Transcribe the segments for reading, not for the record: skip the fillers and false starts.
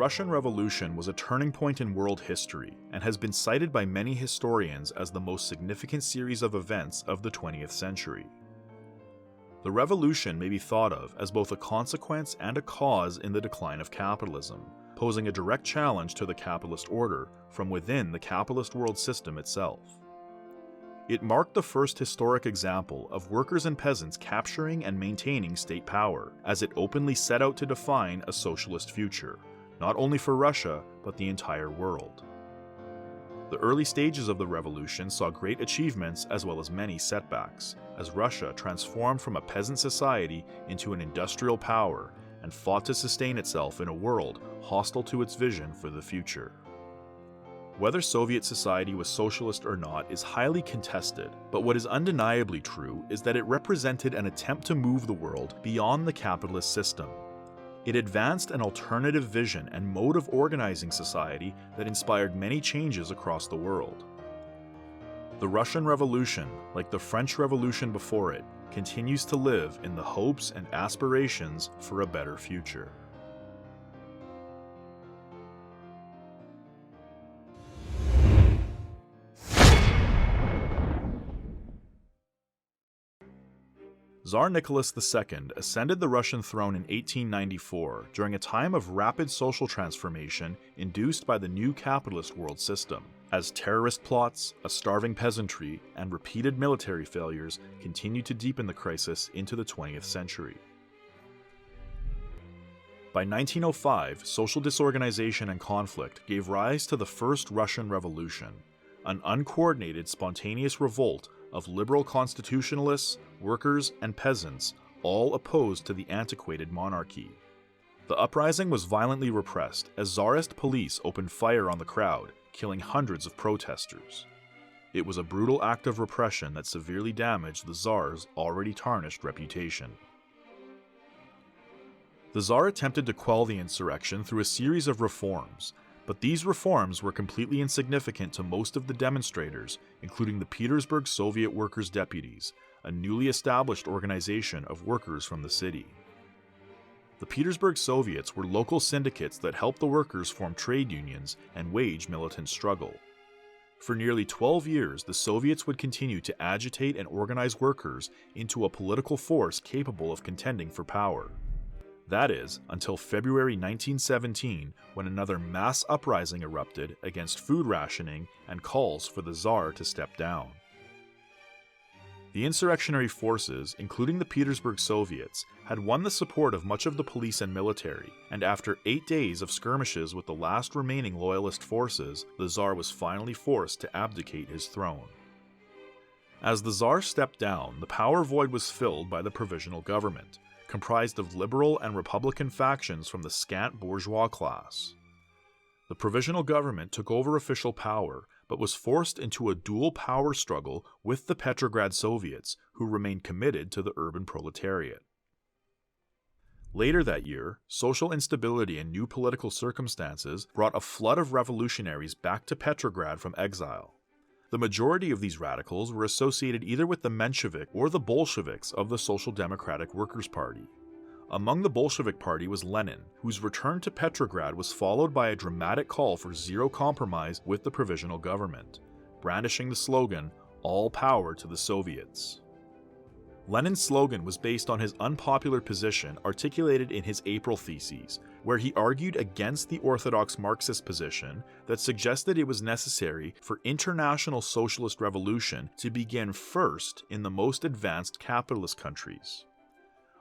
Russian Revolution was a turning point in world history and has been cited by many historians as the most significant series of events of the 20th century. The revolution may be thought of as both a consequence and a cause in the decline of capitalism, posing a direct challenge to the capitalist order from within the capitalist world system itself. It marked the first historic example of workers and peasants capturing and maintaining state power, as it openly set out to define a socialist future, not only for Russia, but the entire world. The early stages of the revolution saw great achievements as well as many setbacks, as Russia transformed from a peasant society into an industrial power and fought to sustain itself in a world hostile to its vision for the future. Whether Soviet society was socialist or not is highly contested, but what is undeniably true is that it represented an attempt to move the world beyond the capitalist system. It advanced an alternative vision and mode of organizing society that inspired many changes across the world. The Russian Revolution, like the French Revolution before it, continues to live in the hopes and aspirations for a better future. Tsar Nicholas II ascended the Russian throne in 1894 during a time of rapid social transformation induced by the new capitalist world system, as terrorist plots, a starving peasantry, and repeated military failures continued to deepen the crisis into the 20th century. By 1905, social disorganization and conflict gave rise to the First Russian Revolution, an uncoordinated, spontaneous revolt of liberal constitutionalists, workers, and peasants, all opposed to the antiquated monarchy. The uprising was violently repressed as Tsarist police opened fire on the crowd, killing hundreds of protesters. It was a brutal act of repression that severely damaged the Tsar's already tarnished reputation. The Tsar attempted to quell the insurrection through a series of reforms, but these reforms were completely insignificant to most of the demonstrators, including the Petersburg Soviet Workers' Deputies, a newly established organization of workers from the city. The Petersburg Soviets were local syndicates that helped the workers form trade unions and wage militant struggle. For nearly 12 years, the Soviets would continue to agitate and organize workers into a political force capable of contending for power. That is, until February 1917, when another mass uprising erupted against food rationing and calls for the Tsar to step down. The insurrectionary forces, including the Petersburg Soviets, had won the support of much of the police and military, and after 8 days of skirmishes with the last remaining loyalist forces, the Tsar was finally forced to abdicate his throne. As the Tsar stepped down, the power void was filled by the provisional government, comprised of liberal and Republican factions from the scant bourgeois class. The provisional government took over official power, but was forced into a dual power struggle with the Petrograd Soviets, who remained committed to the urban proletariat. Later that year, social instability and new political circumstances brought a flood of revolutionaries back to Petrograd from exile. The majority of these radicals were associated either with the Menshevik or the Bolsheviks of the Social Democratic Workers' Party. Among the Bolshevik Party was Lenin, whose return to Petrograd was followed by a dramatic call for zero compromise with the provisional government, brandishing the slogan, "All power to the Soviets." Lenin's slogan was based on his unpopular position articulated in his April Theses, where he argued against the orthodox Marxist position that suggested it was necessary for international socialist revolution to begin first in the most advanced capitalist countries.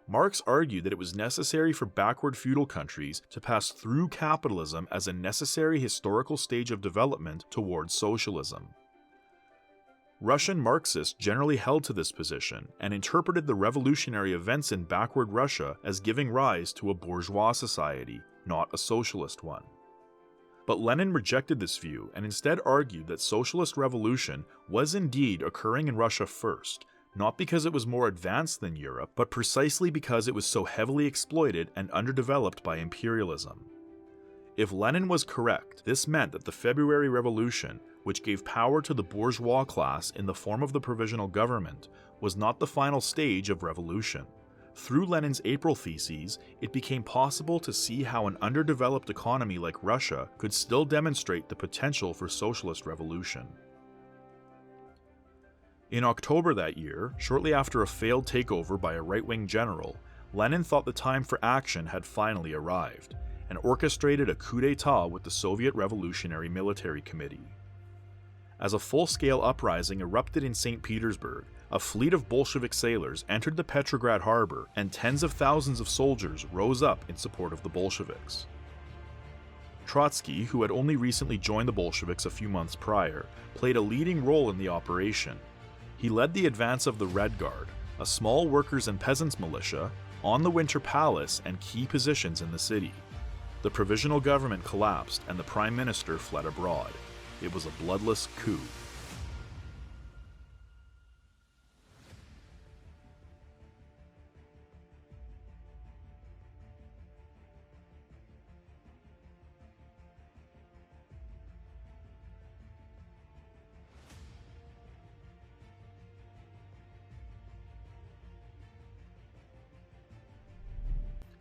Marx argued that it was necessary for backward feudal countries to pass through capitalism as a necessary historical stage of development towards socialism. Russian Marxists generally held to this position and interpreted the revolutionary events in backward Russia as giving rise to a bourgeois society, not a socialist one. But Lenin rejected this view and instead argued that socialist revolution was indeed occurring in Russia first, not because it was more advanced than Europe, but precisely because it was so heavily exploited and underdeveloped by imperialism. If Lenin was correct, this meant that the February Revolution, which gave power to the bourgeois class in the form of the provisional government, was not the final stage of revolution, Through Lenin's April theses, it became possible to see how an underdeveloped economy like Russia could still demonstrate the potential for socialist revolution. In October that year, shortly after a failed takeover by a right-wing general, Lenin thought the time for action had finally arrived, and orchestrated a coup d'état with the Soviet Revolutionary Military Committee. As a full-scale uprising erupted in St. Petersburg, a fleet of Bolshevik sailors entered the Petrograd harbor, and tens of thousands of soldiers rose up in support of the Bolsheviks. Trotsky, who had only recently joined the Bolsheviks a few months prior, played a leading role in the operation. He led the advance of the Red Guard, a small workers' and peasants' militia, on the Winter Palace and key positions in the city. The provisional government collapsed and the prime minister fled abroad. It was a bloodless coup.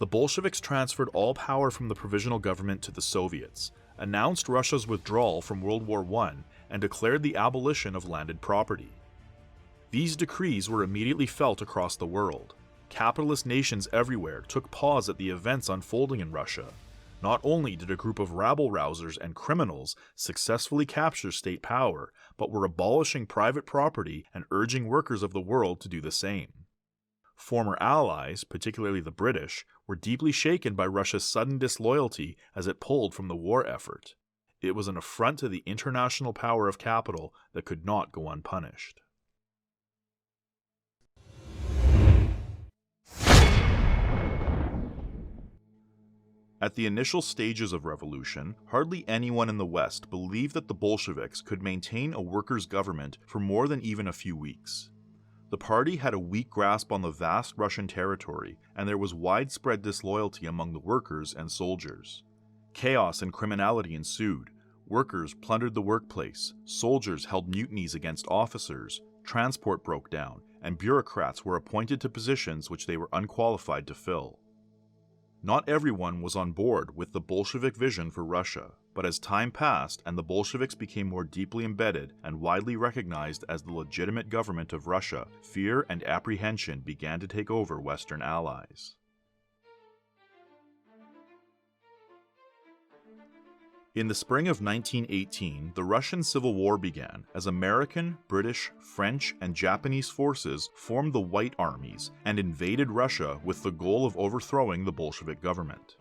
The Bolsheviks transferred all power from the provisional government to the Soviets, announced Russia's withdrawal from World War I, and declared the abolition of landed property. These decrees were immediately felt across the world. Capitalist nations everywhere took pause at the events unfolding in Russia. Not only did a group of rabble-rousers and criminals successfully capture state power, but were abolishing private property and urging workers of the world to do the same. Former allies, particularly the British, were deeply shaken by Russia's sudden disloyalty as it pulled from the war effort. It was an affront to the international power of capital that could not go unpunished. At the initial stages of revolution, hardly anyone in the West believed that the Bolsheviks could maintain a workers' government for more than even a few weeks. The party had a weak grasp on the vast Russian territory, and there was widespread disloyalty among the workers and soldiers. Chaos and criminality ensued. Workers plundered the workplace, soldiers held mutinies against officers, transport broke down, and bureaucrats were appointed to positions which they were unqualified to fill. Not everyone was on board with the Bolshevik vision for Russia, but as time passed and the Bolsheviks became more deeply embedded and widely recognized as the legitimate government of Russia, fear and apprehension began to take over Western allies. In the spring of 1918, the Russian Civil War began as American, British, French, and Japanese forces formed the White Armies and invaded Russia with the goal of overthrowing the Bolshevik government.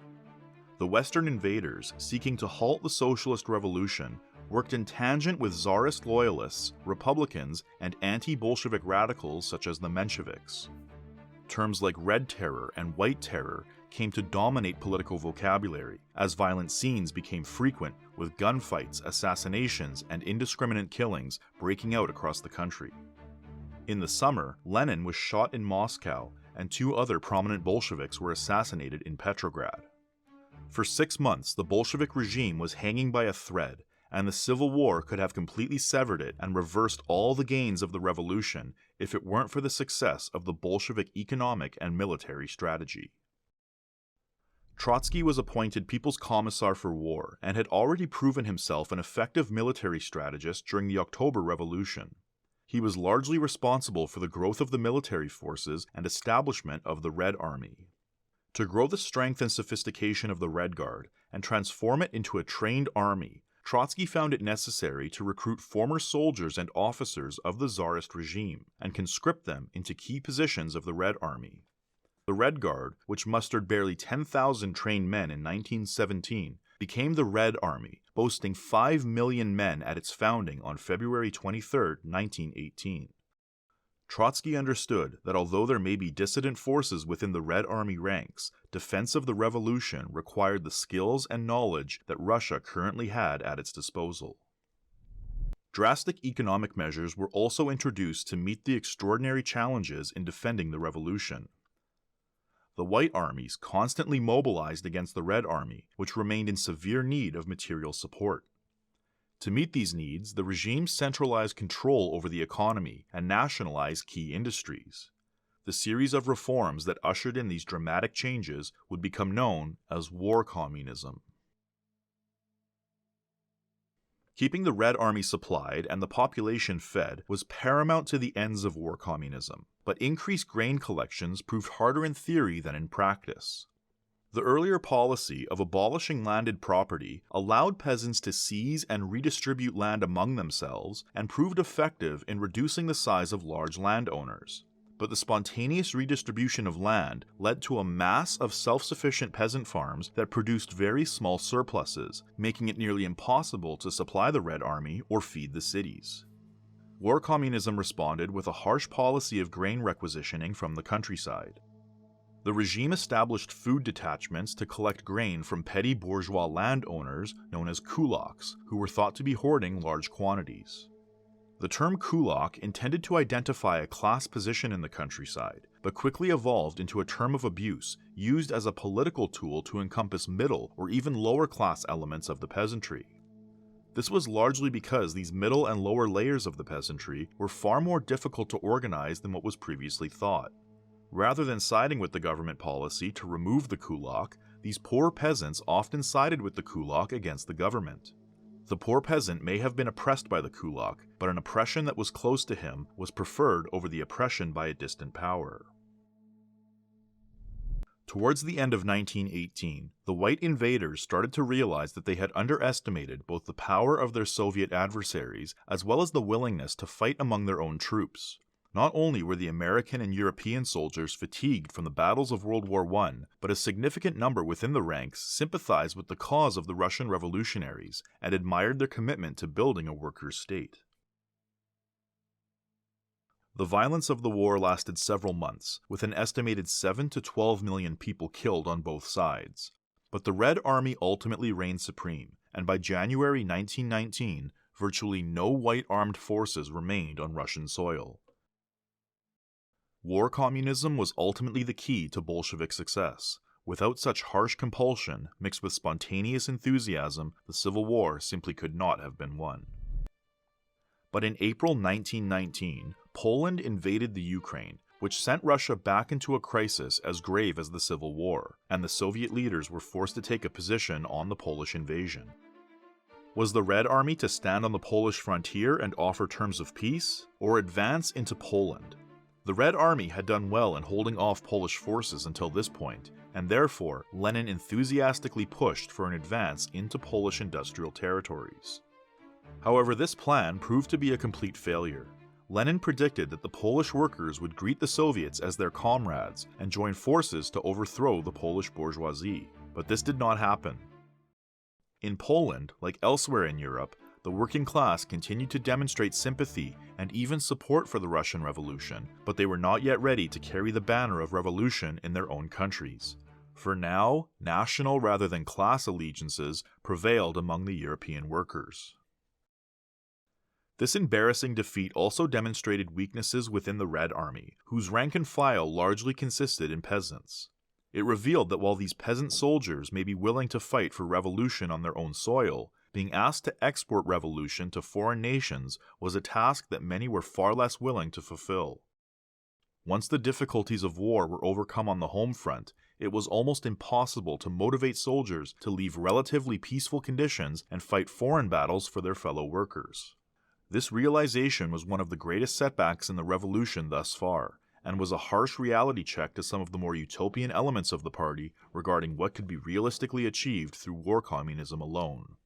The Western invaders, seeking to halt the socialist revolution, worked in tangent with Tsarist loyalists, Republicans, and anti-Bolshevik radicals such as the Mensheviks. Terms like Red Terror and White Terror came to dominate political vocabulary, as violent scenes became frequent, with gunfights, assassinations, and indiscriminate killings breaking out across the country. In the summer, Lenin was shot in Moscow, and 2 other prominent Bolsheviks were assassinated in Petrograd. For 6 months, the Bolshevik regime was hanging by a thread, and the Civil War could have completely severed it and reversed all the gains of the revolution if it weren't for the success of the Bolshevik economic and military strategy. Trotsky was appointed People's Commissar for War and had already proven himself an effective military strategist during the October Revolution. He was largely responsible for the growth of the military forces and establishment of the Red Army. To grow the strength and sophistication of the Red Guard and transform it into a trained army, Trotsky found it necessary to recruit former soldiers and officers of the Tsarist regime and conscript them into key positions of the Red Army. The Red Guard, which mustered barely 10,000 trained men in 1917, became the Red Army, boasting 5 million men at its founding on February 23, 1918. Trotsky understood that although there may be dissident forces within the Red Army ranks, defense of the revolution required the skills and knowledge that Russia currently had at its disposal. Drastic economic measures were also introduced to meet the extraordinary challenges in defending the revolution. The White Armies constantly mobilized against the Red Army, which remained in severe need of material support. To meet these needs, the regime centralized control over the economy and nationalized key industries. The series of reforms that ushered in these dramatic changes would become known as war communism. Keeping the Red Army supplied and the population fed was paramount to the ends of war communism, but increased grain collections proved harder in theory than in practice. The earlier policy of abolishing landed property allowed peasants to seize and redistribute land among themselves and proved effective in reducing the size of large landowners. But the spontaneous redistribution of land led to a mass of self-sufficient peasant farms that produced very small surpluses, making it nearly impossible to supply the Red Army or feed the cities. War communism responded with a harsh policy of grain requisitioning from the countryside. The regime established food detachments to collect grain from petty bourgeois landowners known as kulaks, who were thought to be hoarding large quantities. The term kulak intended to identify a class position in the countryside, but quickly evolved into a term of abuse used as a political tool to encompass middle or even lower class elements of the peasantry. This was largely because these middle and lower layers of the peasantry were far more difficult to organize than what was previously thought. Rather than siding with the government policy to remove the kulak, these poor peasants often sided with the kulak against the government. The poor peasant may have been oppressed by the kulak, but an oppression that was close to him was preferred over the oppression by a distant power. Towards the end of 1918, the white invaders started to realize that they had underestimated both the power of their Soviet adversaries as well as the willingness to fight among their own troops. Not only were the American and European soldiers fatigued from the battles of World War I, but a significant number within the ranks sympathized with the cause of the Russian revolutionaries and admired their commitment to building a workers' state. The violence of the war lasted several months, with an estimated 7 to 12 million people killed on both sides. But the Red Army ultimately reigned supreme, and by January 1919, virtually no white armed forces remained on Russian soil. War communism was ultimately the key to Bolshevik success. Without such harsh compulsion, mixed with spontaneous enthusiasm, the Civil War simply could not have been won. But in April 1919, Poland invaded the Ukraine, which sent Russia back into a crisis as grave as the Civil War, and the Soviet leaders were forced to take a position on the Polish invasion. Was the Red Army to stand on the Polish frontier and offer terms of peace, or advance into Poland? The Red Army had done well in holding off Polish forces until this point, and therefore Lenin enthusiastically pushed for an advance into Polish industrial territories. However, this plan proved to be a complete failure. Lenin predicted that the Polish workers would greet the Soviets as their comrades and join forces to overthrow the Polish bourgeoisie, but this did not happen. In Poland, like elsewhere in Europe, the working class continued to demonstrate sympathy and even support for the Russian Revolution, but they were not yet ready to carry the banner of revolution in their own countries. For now, national rather than class allegiances prevailed among the European workers. This embarrassing defeat also demonstrated weaknesses within the Red Army, whose rank and file largely consisted in peasants. It revealed that while these peasant soldiers may be willing to fight for revolution on their own soil, being asked to export revolution to foreign nations was a task that many were far less willing to fulfill. Once the difficulties of war were overcome on the home front, it was almost impossible to motivate soldiers to leave relatively peaceful conditions and fight foreign battles for their fellow workers. This realization was one of the greatest setbacks in the revolution thus far, and was a harsh reality check to some of the more utopian elements of the party regarding what could be realistically achieved through war communism alone.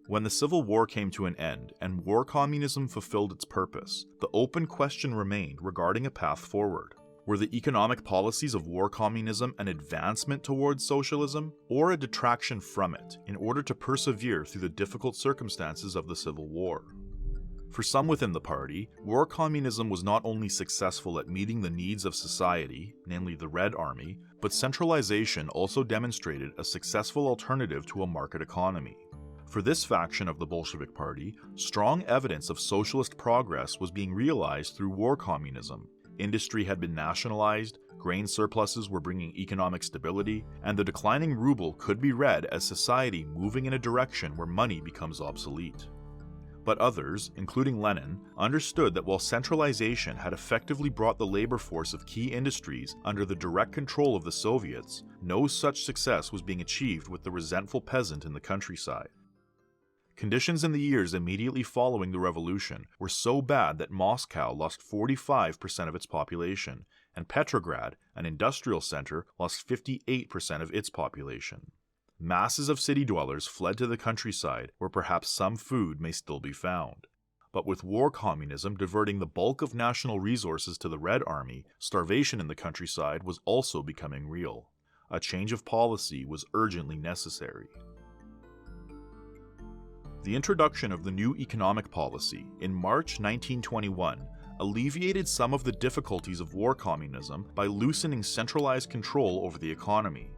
When the Civil War came to an end and war communism fulfilled its purpose, the open question remained regarding a path forward. Were the economic policies of war communism an advancement towards socialism, or a detraction from it in order to persevere through the difficult circumstances of the Civil War? For some within the party, war communism was not only successful at meeting the needs of society, namely the Red Army, but centralization also demonstrated a successful alternative to a market economy. For this faction of the Bolshevik Party, strong evidence of socialist progress was being realized through war communism. Industry had been nationalized, grain surpluses were bringing economic stability, and the declining ruble could be read as society moving in a direction where money becomes obsolete. But others, including Lenin, understood that while centralization had effectively brought the labor force of key industries under the direct control of the Soviets, no such success was being achieved with the resentful peasant in the countryside. Conditions in the years immediately following the revolution were so bad that Moscow lost 45% of its population, and Petrograd, an industrial center, lost 58% of its population. Masses of city dwellers fled to the countryside, where perhaps some food may still be found. But with war communism diverting the bulk of national resources to the Red Army, starvation in the countryside was also becoming real. A change of policy was urgently necessary. The introduction of the new economic policy in March 1921 alleviated some of the difficulties of war communism by loosening centralized control over the economy.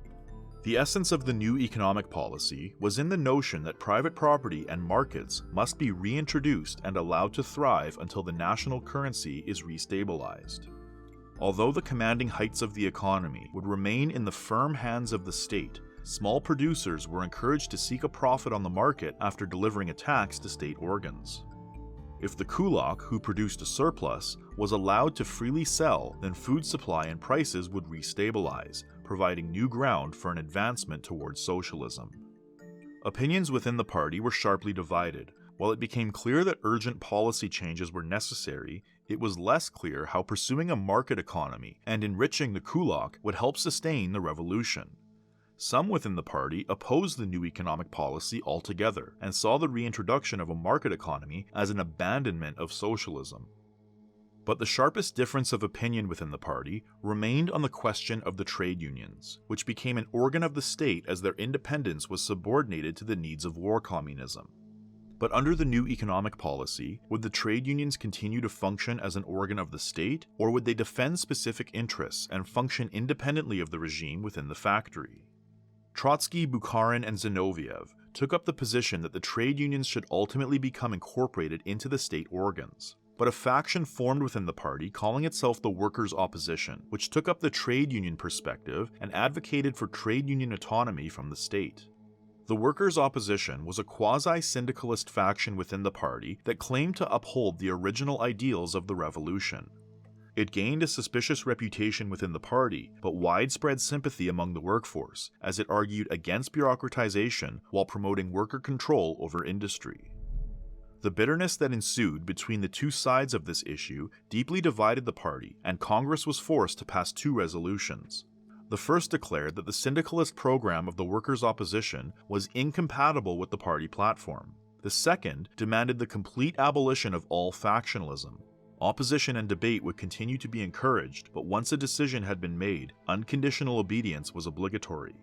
The essence of the new economic policy was in the notion that private property and markets must be reintroduced and allowed to thrive until the national currency is restabilized. Although the commanding heights of the economy would remain in the firm hands of the state, small producers were encouraged to seek a profit on the market after delivering a tax to state organs. If the kulak, who produced a surplus, was allowed to freely sell, then food supply and prices would restabilize, providing new ground for an advancement towards socialism. Opinions within the party were sharply divided. While it became clear that urgent policy changes were necessary, it was less clear how pursuing a market economy and enriching the kulak would help sustain the revolution. Some within the party opposed the new economic policy altogether and saw the reintroduction of a market economy as an abandonment of socialism. But the sharpest difference of opinion within the party remained on the question of the trade unions, which became an organ of the state as their independence was subordinated to the needs of war communism. But under the new economic policy, would the trade unions continue to function as an organ of the state, or would they defend specific interests and function independently of the regime within the factory? Trotsky, Bukharin, and Zinoviev took up the position that the trade unions should ultimately become incorporated into the state organs. But a faction formed within the party calling itself the Workers' Opposition, which took up the trade union perspective and advocated for trade union autonomy from the state. The Workers' Opposition was a quasi-syndicalist faction within the party that claimed to uphold the original ideals of the revolution. It gained a suspicious reputation within the party, but widespread sympathy among the workforce, as it argued against bureaucratization while promoting worker control over industry. The bitterness that ensued between the two sides of this issue deeply divided the party, and Congress was forced to pass two resolutions. The first declared that the syndicalist program of the Workers' Opposition was incompatible with the party platform. The second demanded the complete abolition of all factionalism. Opposition and debate would continue to be encouraged, but once a decision had been made, unconditional obedience was obligatory.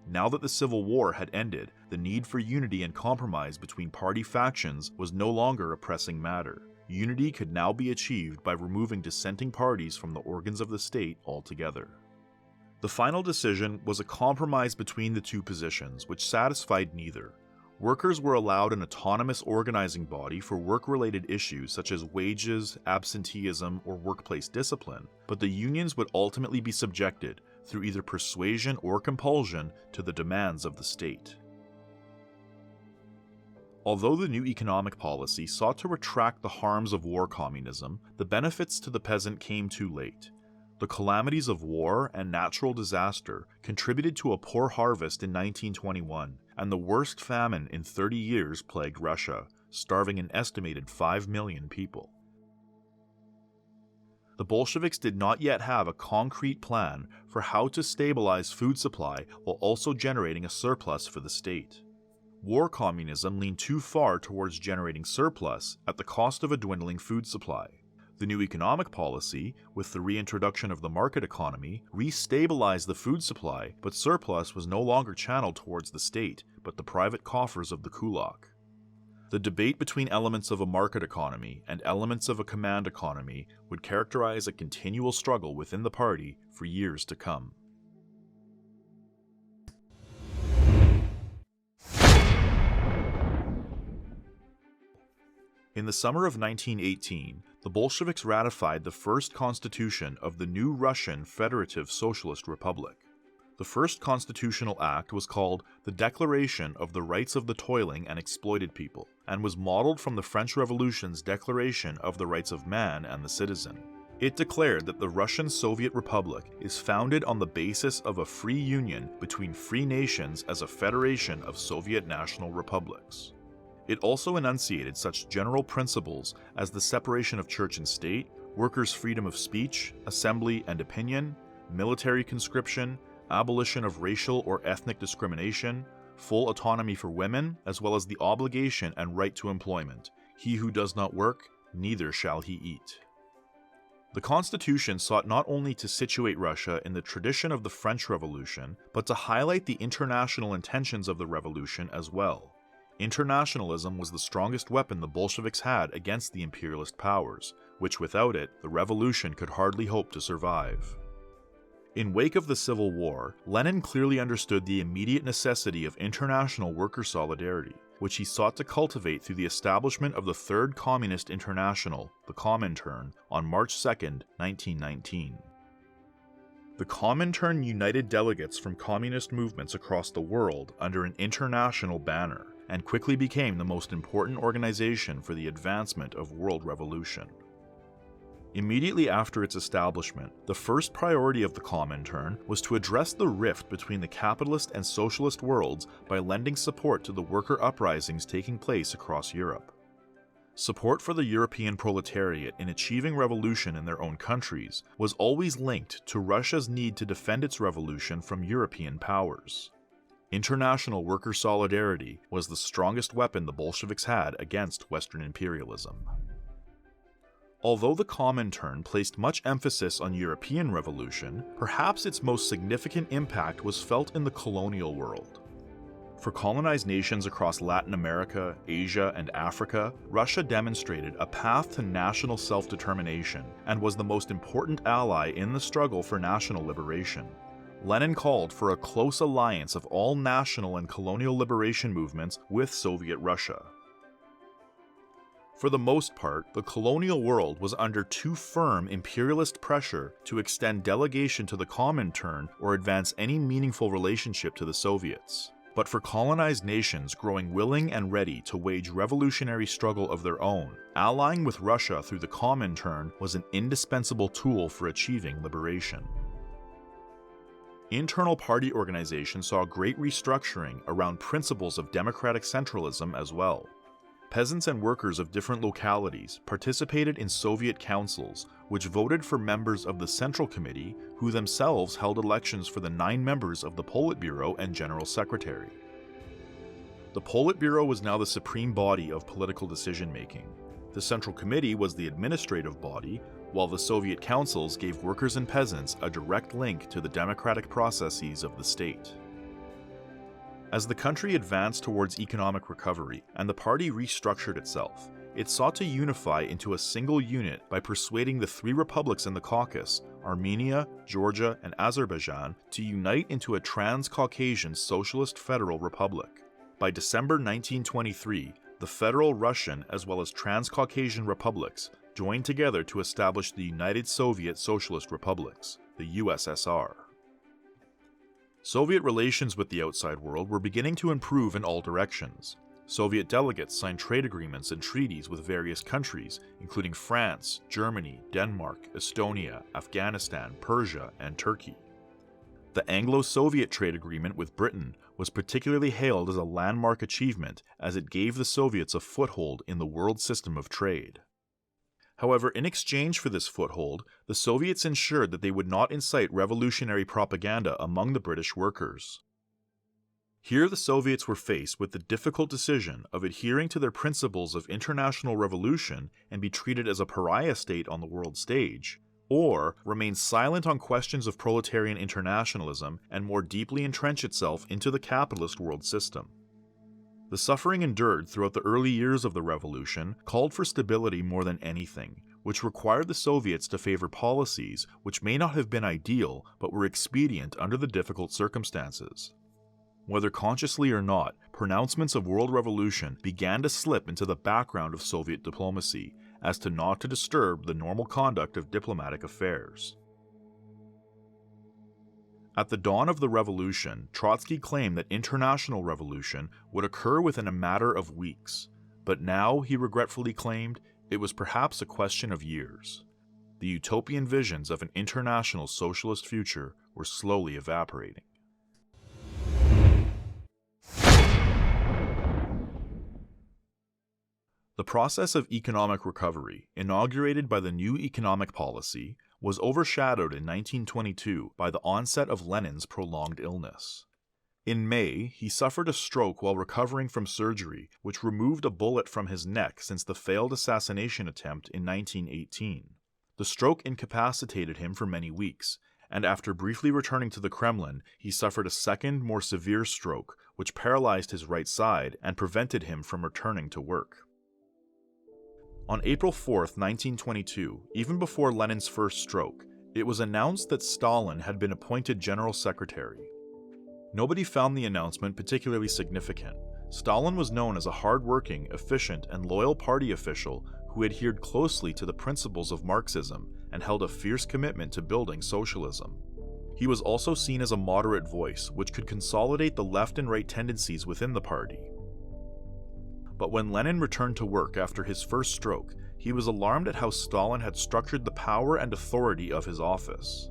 Now that the Civil War had ended, the need for unity and compromise between party factions was no longer a pressing matter. Unity could now be achieved by removing dissenting parties from the organs of the state altogether. The final decision was a compromise between the two positions, which satisfied neither. Workers were allowed an autonomous organizing body for work-related issues such as wages, absenteeism, or workplace discipline, but the unions would ultimately be subjected, through either persuasion or compulsion, to the demands of the state. Although the new economic policy sought to retract the harms of war communism, the benefits to the peasant came too late. The calamities of war and natural disaster contributed to a poor harvest in 1921, and the worst famine in 30 years plagued Russia, starving an estimated 5 million people. The Bolsheviks did not yet have a concrete plan for how to stabilize food supply while also generating a surplus for the state. War communism leaned too far towards generating surplus at the cost of a dwindling food supply. The new economic policy, with the reintroduction of the market economy, restabilized the food supply, but surplus was no longer channeled towards the state, but the private coffers of the kulak. The debate between elements of a market economy and elements of a command economy would characterize a continual struggle within the party for years to come. In the summer of 1918, the Bolsheviks ratified the first constitution of the new Russian Federative Socialist Republic. The first constitutional act was called the Declaration of the Rights of the Toiling and Exploited People, and was modeled from the French Revolution's Declaration of the Rights of Man and the Citizen. It declared that the Russian Soviet Republic is founded on the basis of a free union between free nations as a federation of Soviet national republics. It also enunciated such general principles as the separation of church and state, workers' freedom of speech, assembly and opinion, military conscription, abolition of racial or ethnic discrimination, full autonomy for women, as well as the obligation and right to employment. He who does not work, neither shall he eat. The Constitution sought not only to situate Russia in the tradition of the French Revolution, but to highlight the international intentions of the revolution as well. Internationalism was the strongest weapon the Bolsheviks had against the imperialist powers, which without it, the revolution could hardly hope to survive. In wake of the Civil War, Lenin clearly understood the immediate necessity of international worker solidarity, which he sought to cultivate through the establishment of the Third Communist International, the Comintern, on March 2, 1919. The Comintern united delegates from communist movements across the world under an international banner, and quickly became the most important organization for the advancement of world revolution. Immediately after its establishment, the first priority of the Comintern was to address the rift between the capitalist and socialist worlds by lending support to the worker uprisings taking place across Europe. Support for the European proletariat in achieving revolution in their own countries was always linked to Russia's need to defend its revolution from European powers. International worker solidarity was the strongest weapon the Bolsheviks had against Western imperialism. Although the Comintern placed much emphasis on European revolution, perhaps its most significant impact was felt in the colonial world. For colonized nations across Latin America, Asia, and Africa, Russia demonstrated a path to national self-determination and was the most important ally in the struggle for national liberation. Lenin called for a close alliance of all national and colonial liberation movements with Soviet Russia. For the most part, the colonial world was under too firm imperialist pressure to extend delegation to the Comintern or advance any meaningful relationship to the Soviets. But for colonized nations growing willing and ready to wage revolutionary struggle of their own, allying with Russia through the Comintern was an indispensable tool for achieving liberation. Internal party organization saw great restructuring around principles of democratic centralism as well. Peasants and workers of different localities participated in Soviet councils, which voted for members of the Central Committee, who themselves held elections for the 9 members of the Politburo and General Secretary. The Politburo was now the supreme body of political decision-making. The Central Committee was the administrative body, while the Soviet councils gave workers and peasants a direct link to the democratic processes of the state. As the country advanced towards economic recovery and the party restructured itself, it sought to unify into a single unit by persuading the 3 republics in the Caucasus, Armenia, Georgia, and Azerbaijan, to unite into a Trans-Caucasian Socialist Federal Republic. By December 1923, the Federal Russian as well as Trans-Caucasian republics joined together to establish the United Soviet Socialist Republics, the USSR. Soviet relations with the outside world were beginning to improve in all directions. Soviet delegates signed trade agreements and treaties with various countries, including France, Germany, Denmark, Estonia, Afghanistan, Persia, and Turkey. The Anglo-Soviet trade agreement with Britain was particularly hailed as a landmark achievement, as it gave the Soviets a foothold in the world system of trade. However, in exchange for this foothold, the Soviets ensured that they would not incite revolutionary propaganda among the British workers. Here the Soviets were faced with the difficult decision of adhering to their principles of international revolution and be treated as a pariah state on the world stage, or remain silent on questions of proletarian internationalism and more deeply entrench itself into the capitalist world system. The suffering endured throughout the early years of the revolution called for stability more than anything, which required the Soviets to favor policies which may not have been ideal but were expedient under the difficult circumstances. Whether consciously or not, pronouncements of world revolution began to slip into the background of Soviet diplomacy, as to not to disturb the normal conduct of diplomatic affairs. At the dawn of the revolution, Trotsky claimed that international revolution would occur within a matter of weeks, but now, he regretfully claimed, it was perhaps a question of years. The utopian visions of an international socialist future were slowly evaporating. The process of economic recovery, inaugurated by the new economic policy, was overshadowed in 1922 by the onset of Lenin's prolonged illness. In May, he suffered a stroke while recovering from surgery, which removed a bullet from his neck since the failed assassination attempt in 1918. The stroke incapacitated him for many weeks, and after briefly returning to the Kremlin, he suffered a second, more severe stroke, which paralyzed his right side and prevented him from returning to work. On April 4, 1922, even before Lenin's first stroke, it was announced that Stalin had been appointed General Secretary. Nobody found the announcement particularly significant. Stalin was known as a hard-working, efficient, and loyal party official who adhered closely to the principles of Marxism and held a fierce commitment to building socialism. He was also seen as a moderate voice, which could consolidate the left and right tendencies within the party. But when Lenin returned to work after his first stroke, he was alarmed at how Stalin had structured the power and authority of his office.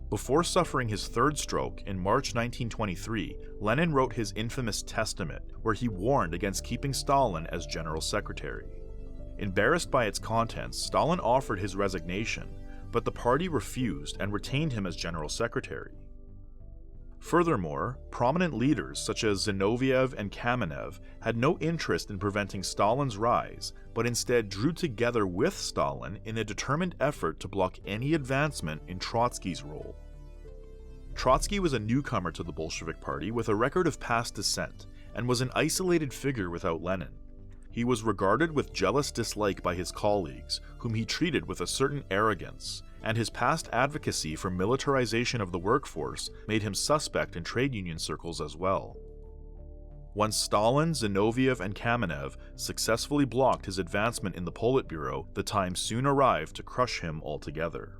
Before suffering his third stroke in March 1923, Lenin wrote his infamous testament, where he warned against keeping Stalin as General Secretary. Embarrassed by its contents, Stalin offered his resignation, but the party refused and retained him as General Secretary. Furthermore, prominent leaders such as Zinoviev and Kamenev had no interest in preventing Stalin's rise, but instead drew together with Stalin in a determined effort to block any advancement in Trotsky's role. Trotsky was a newcomer to the Bolshevik Party with a record of past dissent, and was an isolated figure without Lenin. He was regarded with jealous dislike by his colleagues, whom he treated with a certain arrogance, and his past advocacy for militarization of the workforce made him suspect in trade union circles as well. Once Stalin, Zinoviev, and Kamenev successfully blocked his advancement in the Politburo, the time soon arrived to crush him altogether.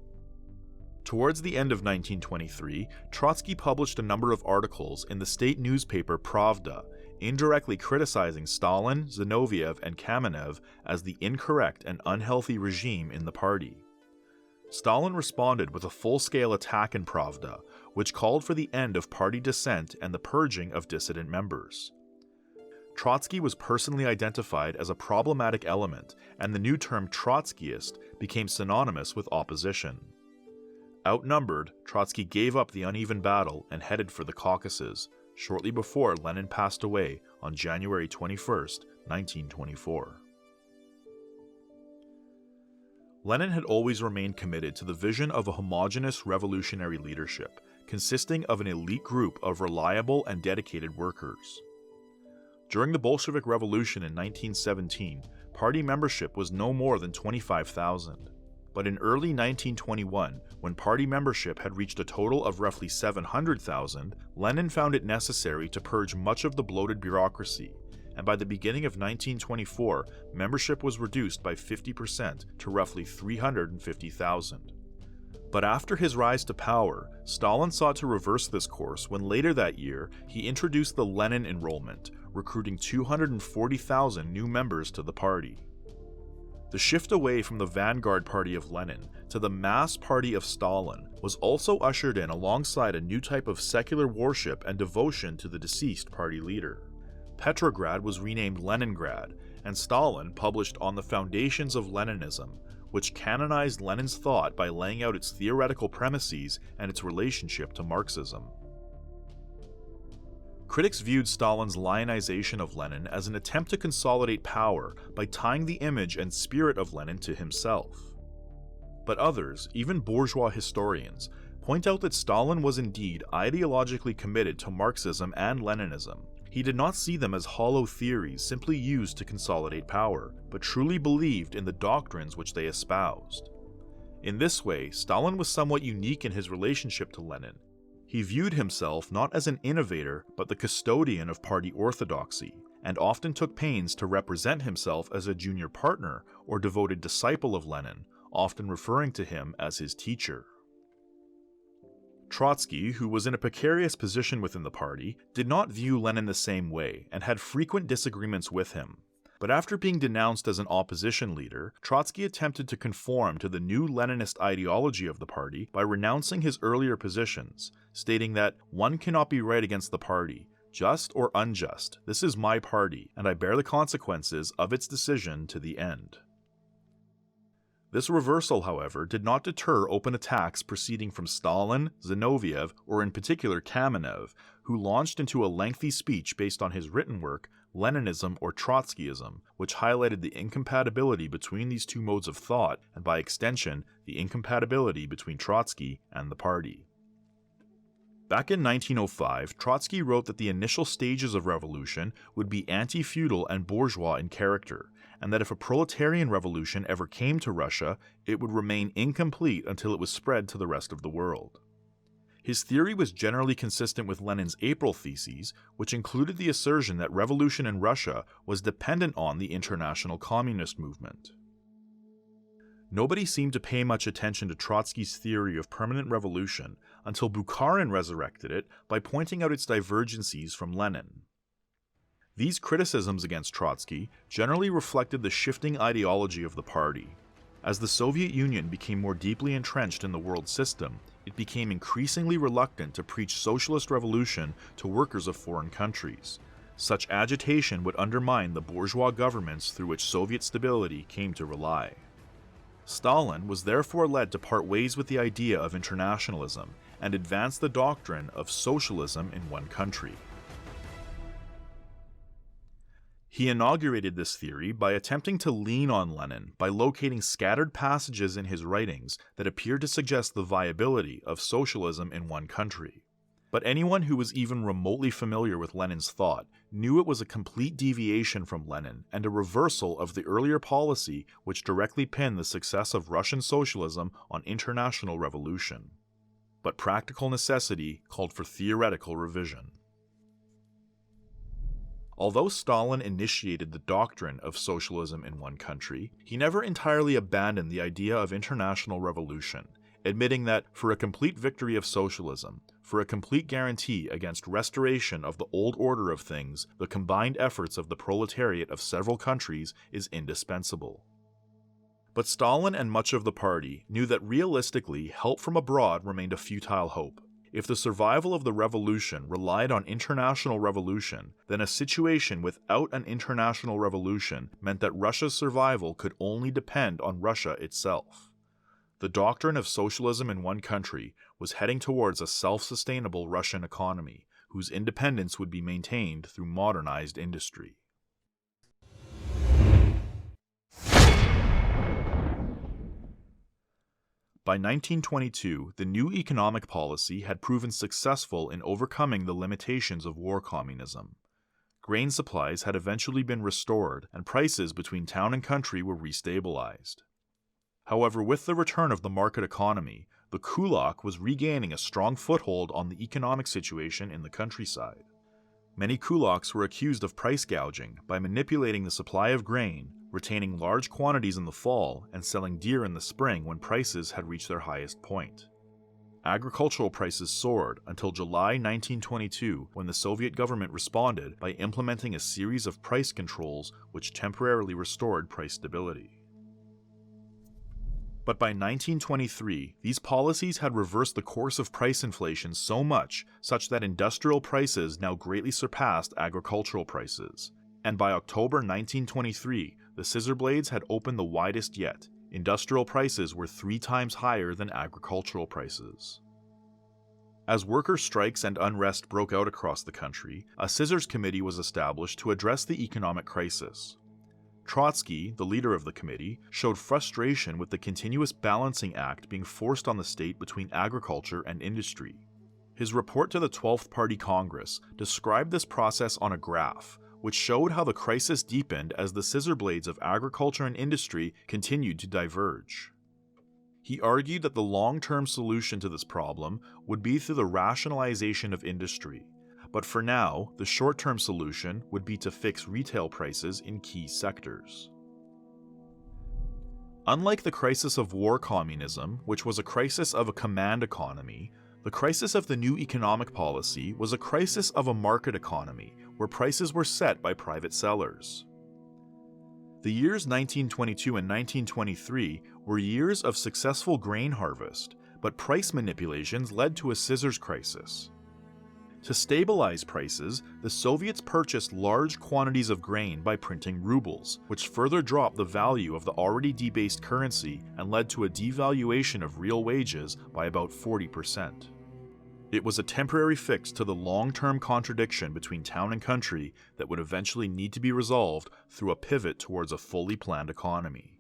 Towards the end of 1923, Trotsky published a number of articles in the state newspaper Pravda, indirectly criticizing Stalin, Zinoviev, and Kamenev as the incorrect and unhealthy regime in the party. Stalin responded with a full-scale attack in Pravda, which called for the end of party dissent and the purging of dissident members. Trotsky was personally identified as a problematic element, and the new term Trotskyist became synonymous with opposition. Outnumbered, Trotsky gave up the uneven battle and headed for the Caucasus, shortly before Lenin passed away on January 21, 1924. Lenin had always remained committed to the vision of a homogeneous revolutionary leadership, consisting of an elite group of reliable and dedicated workers. During the Bolshevik Revolution in 1917, party membership was no more than 25,000. But in early 1921, when party membership had reached a total of roughly 700,000, Lenin found it necessary to purge much of the bloated bureaucracy, and by the beginning of 1924, membership was reduced by 50% to roughly 350,000. But after his rise to power, Stalin sought to reverse this course when later that year he introduced the Lenin enrollment, recruiting 240,000 new members to the party. The shift away from the vanguard party of Lenin to the mass party of Stalin was also ushered in alongside a new type of secular worship and devotion to the deceased party leader. Petrograd was renamed Leningrad, and Stalin published On the Foundations of Leninism, which canonized Lenin's thought by laying out its theoretical premises and its relationship to Marxism. Critics viewed Stalin's lionization of Lenin as an attempt to consolidate power by tying the image and spirit of Lenin to himself. But others, even bourgeois historians, point out that Stalin was indeed ideologically committed to Marxism and Leninism. He did not see them as hollow theories simply used to consolidate power, but truly believed in the doctrines which they espoused. In this way, Stalin was somewhat unique in his relationship to Lenin. He viewed himself not as an innovator, but the custodian of party orthodoxy, and often took pains to represent himself as a junior partner or devoted disciple of Lenin, often referring to him as his teacher. Trotsky, who was in a precarious position within the party, did not view Lenin the same way and had frequent disagreements with him. But after being denounced as an opposition leader, Trotsky attempted to conform to the new Leninist ideology of the party by renouncing his earlier positions, stating that one cannot be right against the party, just or unjust. This is my party, and I bear the consequences of its decision to the end. This reversal, however, did not deter open attacks proceeding from Stalin, Zinoviev, or in particular Kamenev, who launched into a lengthy speech based on his written work, Leninism or Trotskyism, which highlighted the incompatibility between these two modes of thought, and by extension, the incompatibility between Trotsky and the party. Back in 1905, Trotsky wrote that the initial stages of revolution would be anti-feudal and bourgeois in character, and that if a proletarian revolution ever came to Russia, it would remain incomplete until it was spread to the rest of the world. His theory was generally consistent with Lenin's April theses, which included the assertion that revolution in Russia was dependent on the international communist movement. Nobody seemed to pay much attention to Trotsky's theory of permanent revolution until Bukharin resurrected it by pointing out its divergencies from Lenin. These criticisms against Trotsky generally reflected the shifting ideology of the party. As the Soviet Union became more deeply entrenched in the world system, it became increasingly reluctant to preach socialist revolution to workers of foreign countries. Such agitation would undermine the bourgeois governments through which Soviet stability came to rely. Stalin was therefore led to part ways with the idea of internationalism and advance the doctrine of socialism in one country. He inaugurated this theory by attempting to lean on Lenin by locating scattered passages in his writings that appeared to suggest the viability of socialism in one country. But anyone who was even remotely familiar with Lenin's thought knew it was a complete deviation from Lenin and a reversal of the earlier policy which directly pinned the success of Russian socialism on international revolution. But practical necessity called for theoretical revision. Although Stalin initiated the doctrine of socialism in one country, he never entirely abandoned the idea of international revolution, admitting that for a complete victory of socialism, for a complete guarantee against restoration of the old order of things, the combined efforts of the proletariat of several countries is indispensable. But Stalin and much of the party knew that realistically, help from abroad remained a futile hope. If the survival of the revolution relied on international revolution, then a situation without an international revolution meant that Russia's survival could only depend on Russia itself. The doctrine of socialism in one country was heading towards a self-sustainable Russian economy, whose independence would be maintained through modernized industry. By 1922, the new economic policy had proven successful in overcoming the limitations of war communism. Grain supplies had eventually been restored, and prices between town and country were restabilized. However, with the return of the market economy, the kulak was regaining a strong foothold on the economic situation in the countryside. Many kulaks were accused of price gouging by manipulating the supply of grain, retaining large quantities in the fall, and selling dear in the spring when prices had reached their highest point. Agricultural prices soared until July 1922, when the Soviet government responded by implementing a series of price controls which temporarily restored price stability. But by 1923, these policies had reversed the course of price inflation so much such that industrial prices now greatly surpassed agricultural prices. And by October 1923, the scissor blades had opened the widest yet. Industrial prices were 3 times higher than agricultural prices. As worker strikes and unrest broke out across the country, a scissors committee was established to address the economic crisis. Trotsky, the leader of the committee, showed frustration with the continuous balancing act being forced on the state between agriculture and industry. His report to the 12th Party Congress described this process on a graph, which showed how the crisis deepened as the scissor blades of agriculture and industry continued to diverge. He argued that the long-term solution to this problem would be through the rationalization of industry, but for now, the short-term solution would be to fix retail prices in key sectors. Unlike the crisis of war communism, which was a crisis of a command economy, The crisis of the new economic policy was a crisis of a market economy where prices were set by private sellers. The years 1922 and 1923 were years of successful grain harvest, but price manipulations led to a scissors crisis. To stabilize prices, the Soviets purchased large quantities of grain by printing rubles, which further dropped the value of the already debased currency and led to a devaluation of real wages by about 40%. It was a temporary fix to the long-term contradiction between town and country that would eventually need to be resolved through a pivot towards a fully planned economy.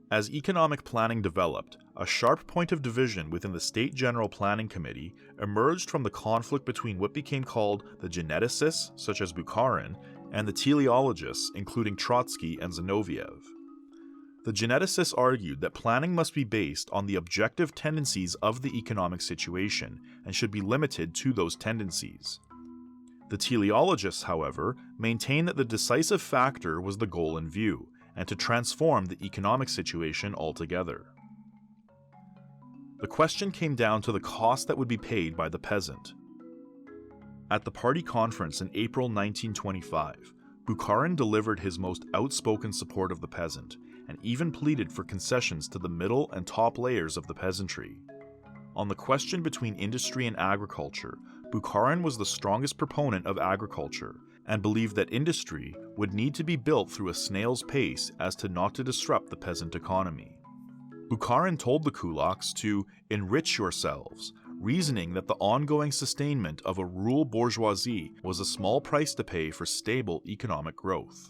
As economic planning developed, a sharp point of division within the State General Planning Committee emerged from the conflict between what became called the geneticists, such as Bukharin, and the teleologists, including Trotsky and Zinoviev. The geneticists argued that planning must be based on the objective tendencies of the economic situation and should be limited to those tendencies. The teleologists, however, maintained that the decisive factor was the goal in view, and to transform the economic situation altogether. The question came down to the cost that would be paid by the peasant. At the party conference in April 1925, Bukharin delivered his most outspoken support of the peasant, and even pleaded for concessions to the middle and top layers of the peasantry. On the question between industry and agriculture, Bukharin was the strongest proponent of agriculture, and believed that industry would need to be built through a snail's pace as to not to disrupt the peasant economy. Bukharin told the kulaks to enrich yourselves, reasoning that the ongoing sustainment of a rural bourgeoisie was a small price to pay for stable economic growth.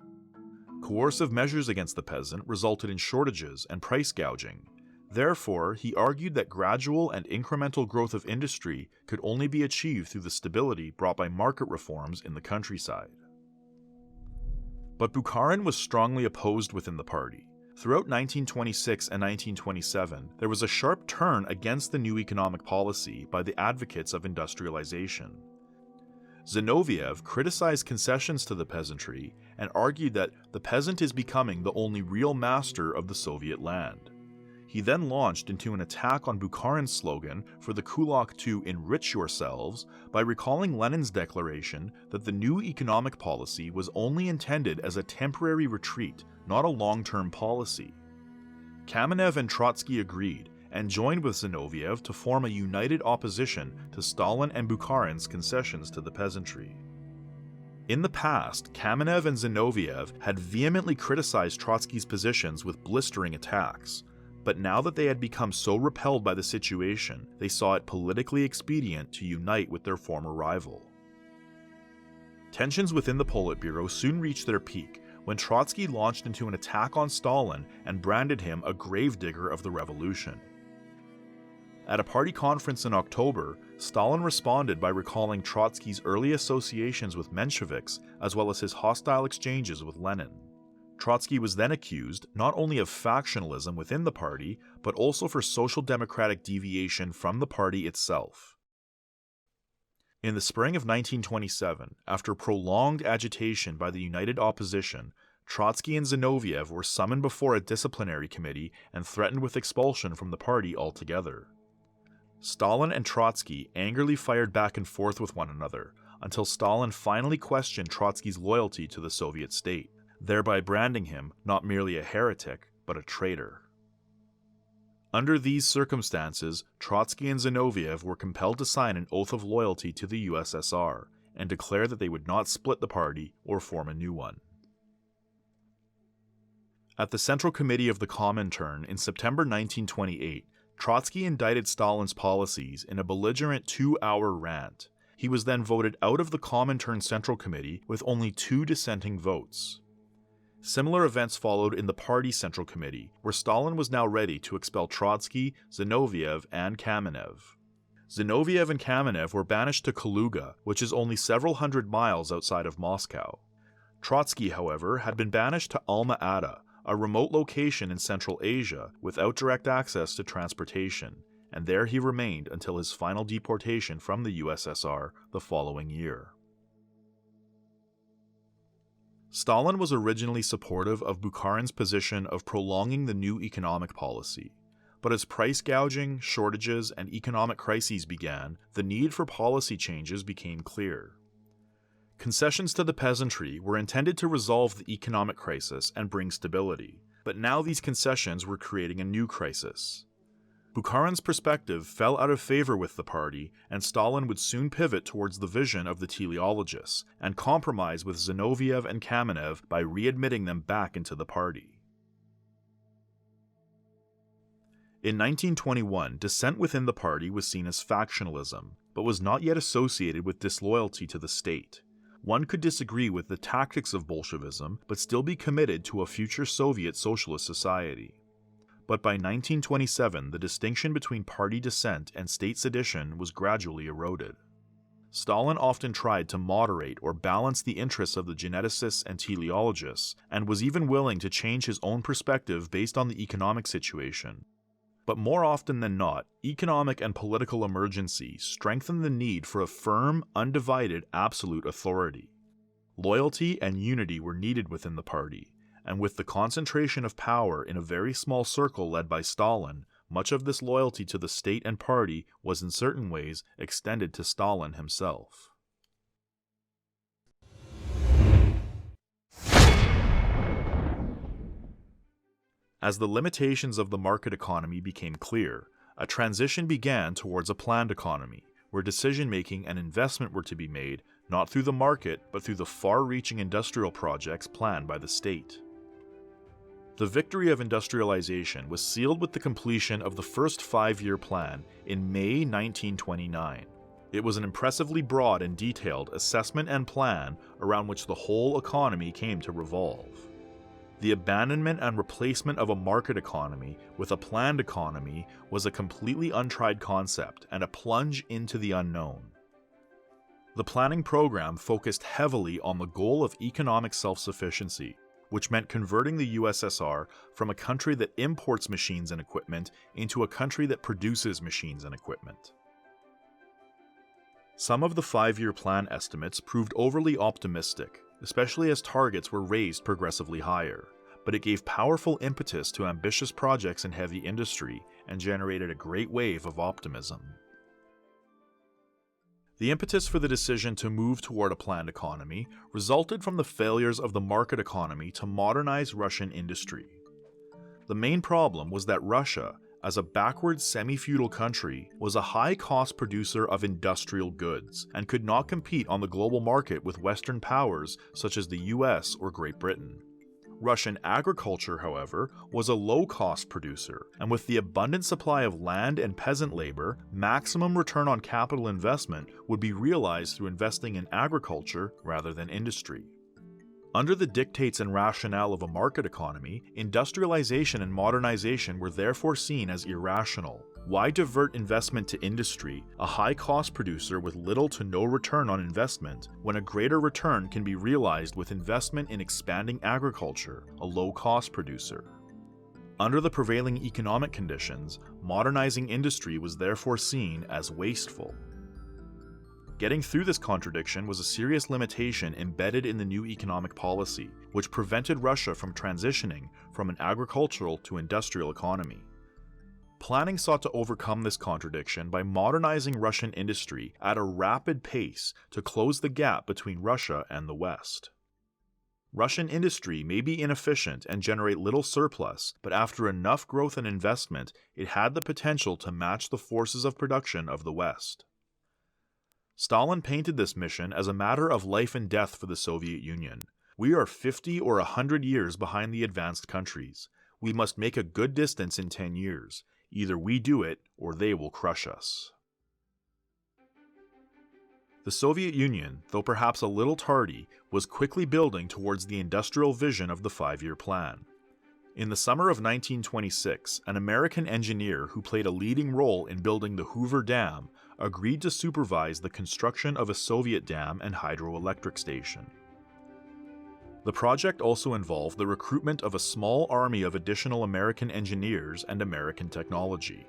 Coercive measures against the peasant resulted in shortages and price gouging. Therefore, he argued that gradual and incremental growth of industry could only be achieved through the stability brought by market reforms in the countryside. But Bukharin was strongly opposed within the party. Throughout 1926 and 1927, there was a sharp turn against the new economic policy by the advocates of industrialization. Zinoviev criticized concessions to the peasantry and argued that the peasant is becoming the only real master of the Soviet land. He then launched into an attack on Bukharin's slogan for the kulak to enrich yourselves by recalling Lenin's declaration that the new economic policy was only intended as a temporary retreat, not a long-term policy. Kamenev and Trotsky agreed and joined with Zinoviev to form a united opposition to Stalin and Bukharin's concessions to the peasantry. In the past, Kamenev and Zinoviev had vehemently criticized Trotsky's positions with blistering attacks. But now that they had become so repelled by the situation, they saw it politically expedient to unite with their former rival. Tensions within the Politburo soon reached their peak when Trotsky launched into an attack on Stalin and branded him a gravedigger of the revolution. At a party conference in October, Stalin responded by recalling Trotsky's early associations with Mensheviks as well as his hostile exchanges with Lenin. Trotsky was then accused not only of factionalism within the party, but also for social democratic deviation from the party itself. In the spring of 1927, after prolonged agitation by the united opposition, Trotsky and Zinoviev were summoned before a disciplinary committee and threatened with expulsion from the party altogether. Stalin and Trotsky angrily fired back and forth with one another, until Stalin finally questioned Trotsky's loyalty to the Soviet state, thereby branding him not merely a heretic, but a traitor. Under these circumstances, Trotsky and Zinoviev were compelled to sign an oath of loyalty to the USSR and declare that they would not split the party or form a new one. At the Central Committee of the Comintern in September 1928, Trotsky indicted Stalin's policies in a belligerent 2-hour rant. He was then voted out of the Comintern Central Committee with only 2 dissenting votes. Similar events followed in the Party Central Committee, where Stalin was now ready to expel Trotsky, Zinoviev, and Kamenev. Zinoviev and Kamenev were banished to Kaluga, which is only several hundred miles outside of Moscow. Trotsky, however, had been banished to Alma-Ata, a remote location in Central Asia without direct access to transportation, and there he remained until his final deportation from the USSR the following year. Stalin was originally supportive of Bukharin's position of prolonging the new economic policy, But as price gouging, shortages, and economic crises began, the need for policy changes became clear. Concessions to the peasantry were intended to resolve the economic crisis and bring stability, but now these concessions were creating a new crisis. Bukharin's perspective fell out of favor with the party, and Stalin would soon pivot towards the vision of the teleologists and compromise with Zinoviev and Kamenev by readmitting them back into the party. In 1921, dissent within the party was seen as factionalism, but was not yet associated with disloyalty to the state. One could disagree with the tactics of Bolshevism, but still be committed to a future Soviet socialist society. But by 1927, the distinction between party dissent and state sedition was gradually eroded. Stalin often tried to moderate or balance the interests of the geneticists and teleologists, and was even willing to change his own perspective based on the economic situation. But more often than not, economic and political emergency strengthened the need for a firm, undivided, absolute authority. Loyalty and unity were needed within the party, and with the concentration of power in a very small circle led by Stalin, much of this loyalty to the state and party was in certain ways extended to Stalin himself. As the limitations of the market economy became clear, a transition began towards a planned economy, where decision-making and investment were to be made not through the market but through the far-reaching industrial projects planned by the state. The victory of industrialization was sealed with the completion of the first 5-year plan in May 1929. It was an impressively broad and detailed assessment and plan around which the whole economy came to revolve. The abandonment and replacement of a market economy with a planned economy was a completely untried concept and a plunge into the unknown. The planning program focused heavily on the goal of economic self-sufficiency, which meant converting the USSR from a country that imports machines and equipment into a country that produces machines and equipment. Some of the 5-year plan estimates proved overly optimistic, especially as targets were raised progressively higher, but it gave powerful impetus to ambitious projects in heavy industry and generated a great wave of optimism. The impetus for the decision to move toward a planned economy resulted from the failures of the market economy to modernize Russian industry. The main problem was that Russia, as a backward semi-feudal country, was a high-cost producer of industrial goods and could not compete on the global market with Western powers such as the US or Great Britain. Russian agriculture, however, was a low-cost producer, and with the abundant supply of land and peasant labor, maximum return on capital investment would be realized through investing in agriculture rather than industry. Under the dictates and rationale of a market economy, industrialization and modernization were therefore seen as irrational. Why divert investment to industry, a high-cost producer with little to no return on investment, when a greater return can be realized with investment in expanding agriculture, a low-cost producer? Under the prevailing economic conditions, modernizing industry was therefore seen as wasteful. Getting through this contradiction was a serious limitation embedded in the new economic policy, which prevented Russia from transitioning from an agricultural to industrial economy. Planning sought to overcome this contradiction by modernizing Russian industry at a rapid pace to close the gap between Russia and the West. Russian industry may be inefficient and generate little surplus, but after enough growth and investment, it had the potential to match the forces of production of the West. Stalin painted this mission as a matter of life and death for the Soviet Union. We are 50 or 100 years behind the advanced countries. We must make a good distance in 10 years. Either we do it, or they will crush us. The Soviet Union, though perhaps a little tardy, was quickly building towards the industrial vision of the 5-year plan. In the summer of 1926, an American engineer who played a leading role in building the Hoover Dam agreed to supervise the construction of a Soviet dam and hydroelectric station. The project also involved the recruitment of a small army of additional American engineers and American technology.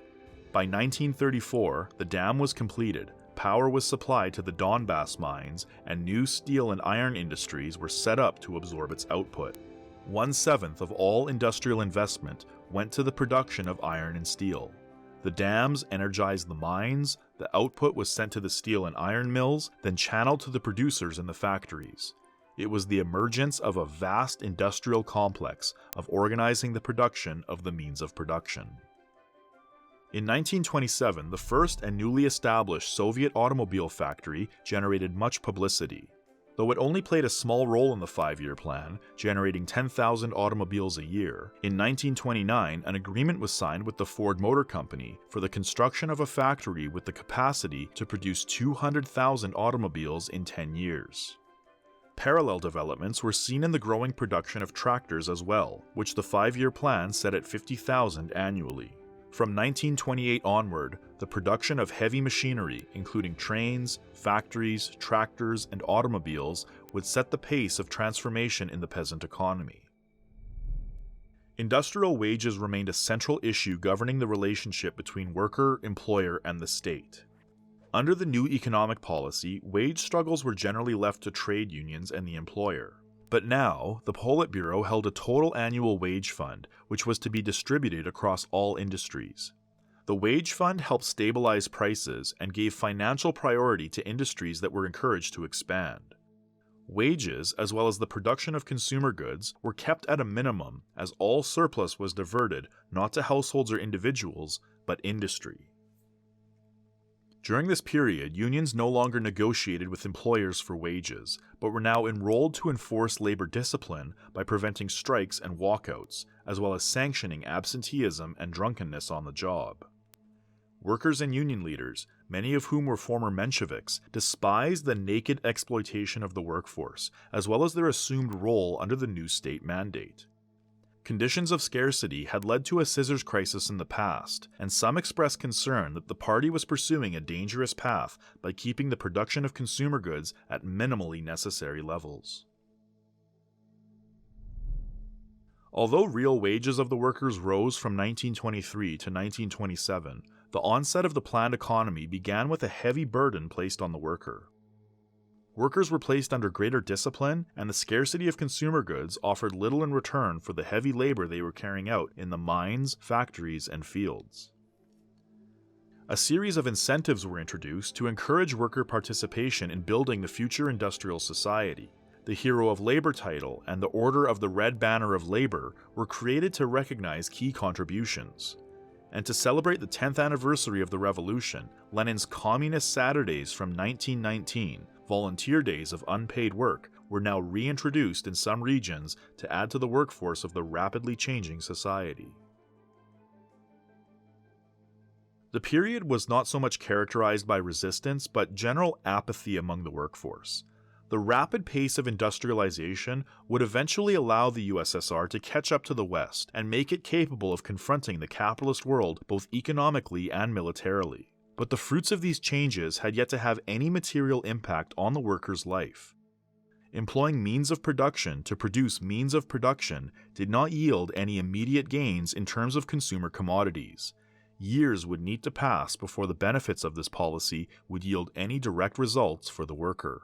By 1934, the dam was completed, power was supplied to the Donbass mines, and new steel and iron industries were set up to absorb its output. 1/7 of all industrial investment went to the production of iron and steel. The dams energized the mines, the output was sent to the steel and iron mills, then channeled to the producers in the factories. It was the emergence of a vast industrial complex of organizing the production of the means of production. In 1927, the first and newly established Soviet automobile factory generated much publicity. Though it only played a small role in the 5-year plan, generating 10,000 automobiles a year, in 1929 an agreement was signed with the Ford Motor Company for the construction of a factory with the capacity to produce 200,000 automobiles in 10 years. Parallel developments were seen in the growing production of tractors as well, which the 5-year plan set at 50,000 annually. From 1928 onward, the production of heavy machinery, including trains, factories, tractors, and automobiles, would set the pace of transformation in the peasant economy. Industrial wages remained a central issue governing the relationship between worker, employer, and the state. Under the new economic policy, wage struggles were generally left to trade unions and the employer. But now, the Politburo held a total annual wage fund, which was to be distributed across all industries. The wage fund helped stabilize prices and gave financial priority to industries that were encouraged to expand. Wages, as well as the production of consumer goods, were kept at a minimum as all surplus was diverted not to households or individuals, but industry. During this period, unions no longer negotiated with employers for wages, but were now enrolled to enforce labor discipline by preventing strikes and walkouts, as well as sanctioning absenteeism and drunkenness on the job. Workers and union leaders, many of whom were former Mensheviks, despised the naked exploitation of the workforce, as well as their assumed role under the new state mandate. Conditions of scarcity had led to a scissors crisis in the past, and some expressed concern that the party was pursuing a dangerous path by keeping the production of consumer goods at minimally necessary levels. Although real wages of the workers rose from 1923 to 1927, the onset of the planned economy began with a heavy burden placed on the worker. Workers were placed under greater discipline, and the scarcity of consumer goods offered little in return for the heavy labor they were carrying out in the mines, factories, and fields. A series of incentives were introduced to encourage worker participation in building the future industrial society. The Hero of Labor title and the Order of the Red Banner of Labor were created to recognize key contributions. And to celebrate the 10th anniversary of the revolution, Lenin's Communist Saturdays from 1919, volunteer days of unpaid work, were now reintroduced in some regions to add to the workforce of the rapidly changing society. The period was not so much characterized by resistance, but general apathy among the workforce. The rapid pace of industrialization would eventually allow the USSR to catch up to the West and make it capable of confronting the capitalist world both economically and militarily. But the fruits of these changes had yet to have any material impact on the worker's life. Employing means of production to produce means of production did not yield any immediate gains in terms of consumer commodities. Years would need to pass before the benefits of this policy would yield any direct results for the worker.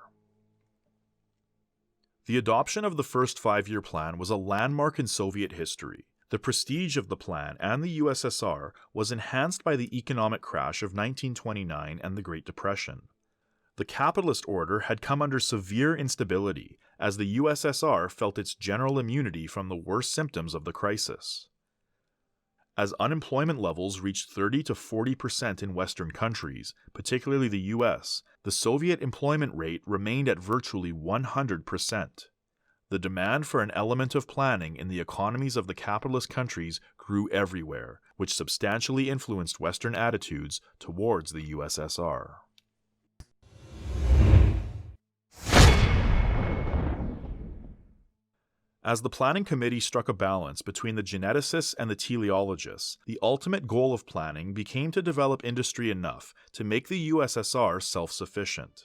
The adoption of the first 5-year plan was a landmark in Soviet history. The prestige of the plan and the USSR was enhanced by the economic crash of 1929 and the Great Depression. The capitalist order had come under severe instability as the USSR felt its general immunity from the worst symptoms of the crisis. As unemployment levels reached 30 to 40% in Western countries, particularly the US, the Soviet employment rate remained at virtually 100%. The demand for an element of planning in the economies of the capitalist countries grew everywhere, which substantially influenced Western attitudes towards the USSR. As the planning committee struck a balance between the geneticists and the teleologists, the ultimate goal of planning became to develop industry enough to make the USSR self-sufficient.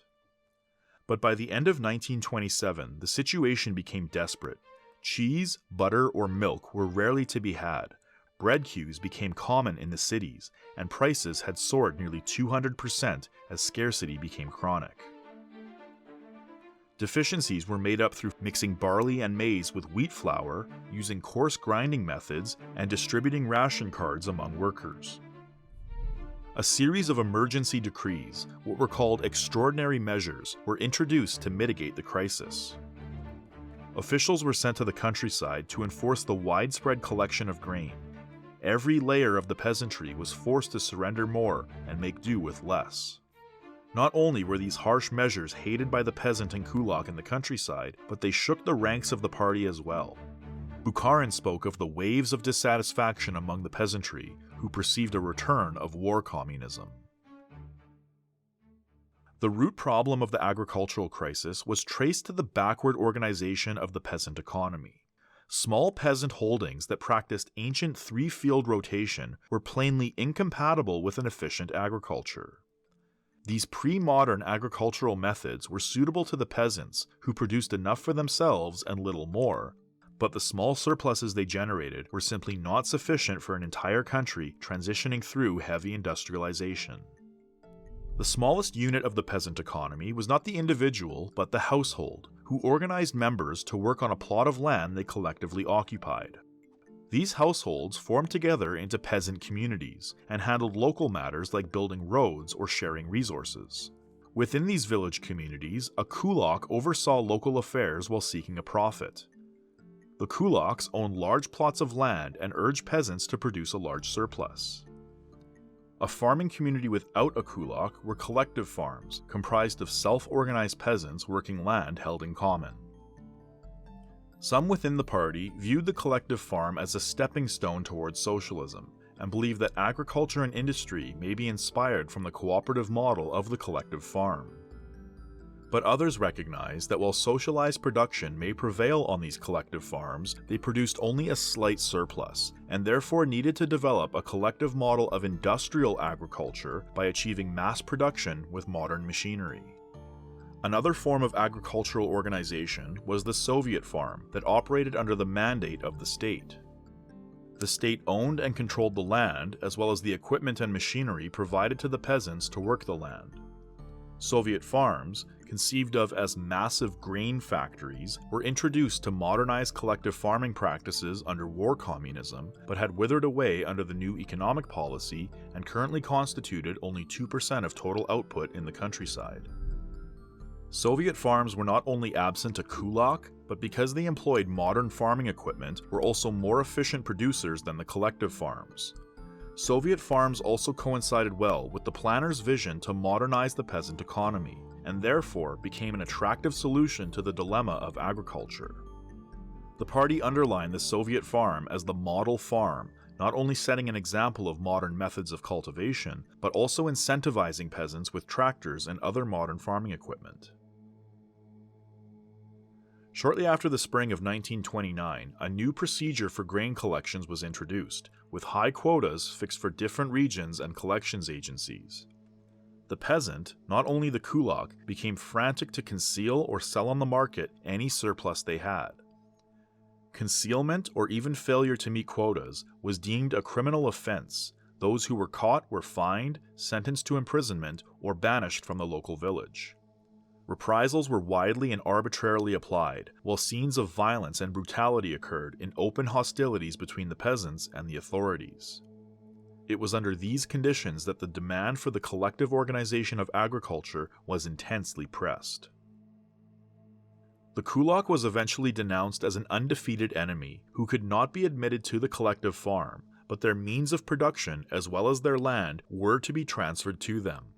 But by the end of 1927, the situation became desperate. Cheese, butter, or milk were rarely to be had. Bread queues became common in the cities, and prices had soared nearly 200% as scarcity became chronic. Deficiencies were made up through mixing barley and maize with wheat flour, using coarse grinding methods, and distributing ration cards among workers. A series of emergency decrees, what were called extraordinary measures, were introduced to mitigate the crisis. Officials were sent to the countryside to enforce the widespread collection of grain. Every layer of the peasantry was forced to surrender more and make do with less. Not only were these harsh measures hated by the peasant and kulak in the countryside, but they shook the ranks of the party as well. Bukharin spoke of the waves of dissatisfaction among the peasantry, who perceived a return of war communism. The root problem of the agricultural crisis was traced to the backward organization of the peasant economy. Small peasant holdings that practiced ancient three-field rotation were plainly incompatible with an efficient agriculture. These pre-modern agricultural methods were suitable to the peasants, who produced enough for themselves and little more, but the small surpluses they generated were simply not sufficient for an entire country transitioning through heavy industrialization. The smallest unit of the peasant economy was not the individual, but the household, who organized members to work on a plot of land they collectively occupied. These households formed together into peasant communities and handled local matters like building roads or sharing resources. Within these village communities, a kulak oversaw local affairs while seeking a profit. The kulaks owned large plots of land and urged peasants to produce a large surplus. A farming community without a kulak were collective farms, comprised of self-organized peasants working land held in common. Some within the party viewed the collective farm as a stepping stone towards socialism, and believed that agriculture and industry may be inspired from the cooperative model of the collective farm. But others recognized that while socialized production may prevail on these collective farms, they produced only a slight surplus, and therefore needed to develop a collective model of industrial agriculture by achieving mass production with modern machinery. Another form of agricultural organization was the Soviet farm that operated under the mandate of the state. The state owned and controlled the land, as well as the equipment and machinery provided to the peasants to work the land. Soviet farms, conceived of as massive grain factories, were introduced to modernize collective farming practices under war communism, but had withered away under the new economic policy and currently constituted only 2% of total output in the countryside. Soviet farms were not only absent a kulak, but because they employed modern farming equipment, were also more efficient producers than the collective farms. Soviet farms also coincided well with the planners' vision to modernize the peasant economy, and therefore became an attractive solution to the dilemma of agriculture. The party underlined the Soviet farm as the model farm, not only setting an example of modern methods of cultivation, but also incentivizing peasants with tractors and other modern farming equipment. Shortly after the spring of 1929, a new procedure for grain collections was introduced, with high quotas fixed for different regions and collections agencies. The peasant, not only the kulak, became frantic to conceal or sell on the market any surplus they had. Concealment or even failure to meet quotas was deemed a criminal offense. Those who were caught were fined, sentenced to imprisonment, or banished from the local village. Reprisals were widely and arbitrarily applied, while scenes of violence and brutality occurred in open hostilities between the peasants and the authorities. It was under these conditions that the demand for the collective organization of agriculture was intensely pressed. The kulak was eventually denounced as an undefeated enemy who could not be admitted to the collective farm, but their means of production as well as their land were to be transferred to them.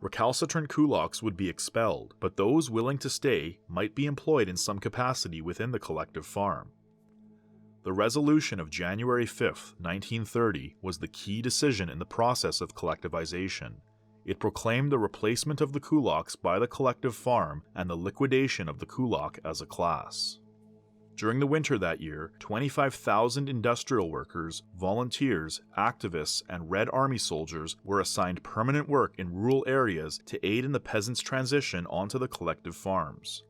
Recalcitrant kulaks would be expelled, but those willing to stay might be employed in some capacity within the collective farm. The resolution of January 5, 1930 was the key decision in the process of collectivization. It proclaimed the replacement of the kulaks by the collective farm and the liquidation of the kulak as a class. During the winter that year, 25,000 industrial workers, volunteers, activists, and Red Army soldiers were assigned permanent work in rural areas to aid in the peasants' transition onto the collective farms.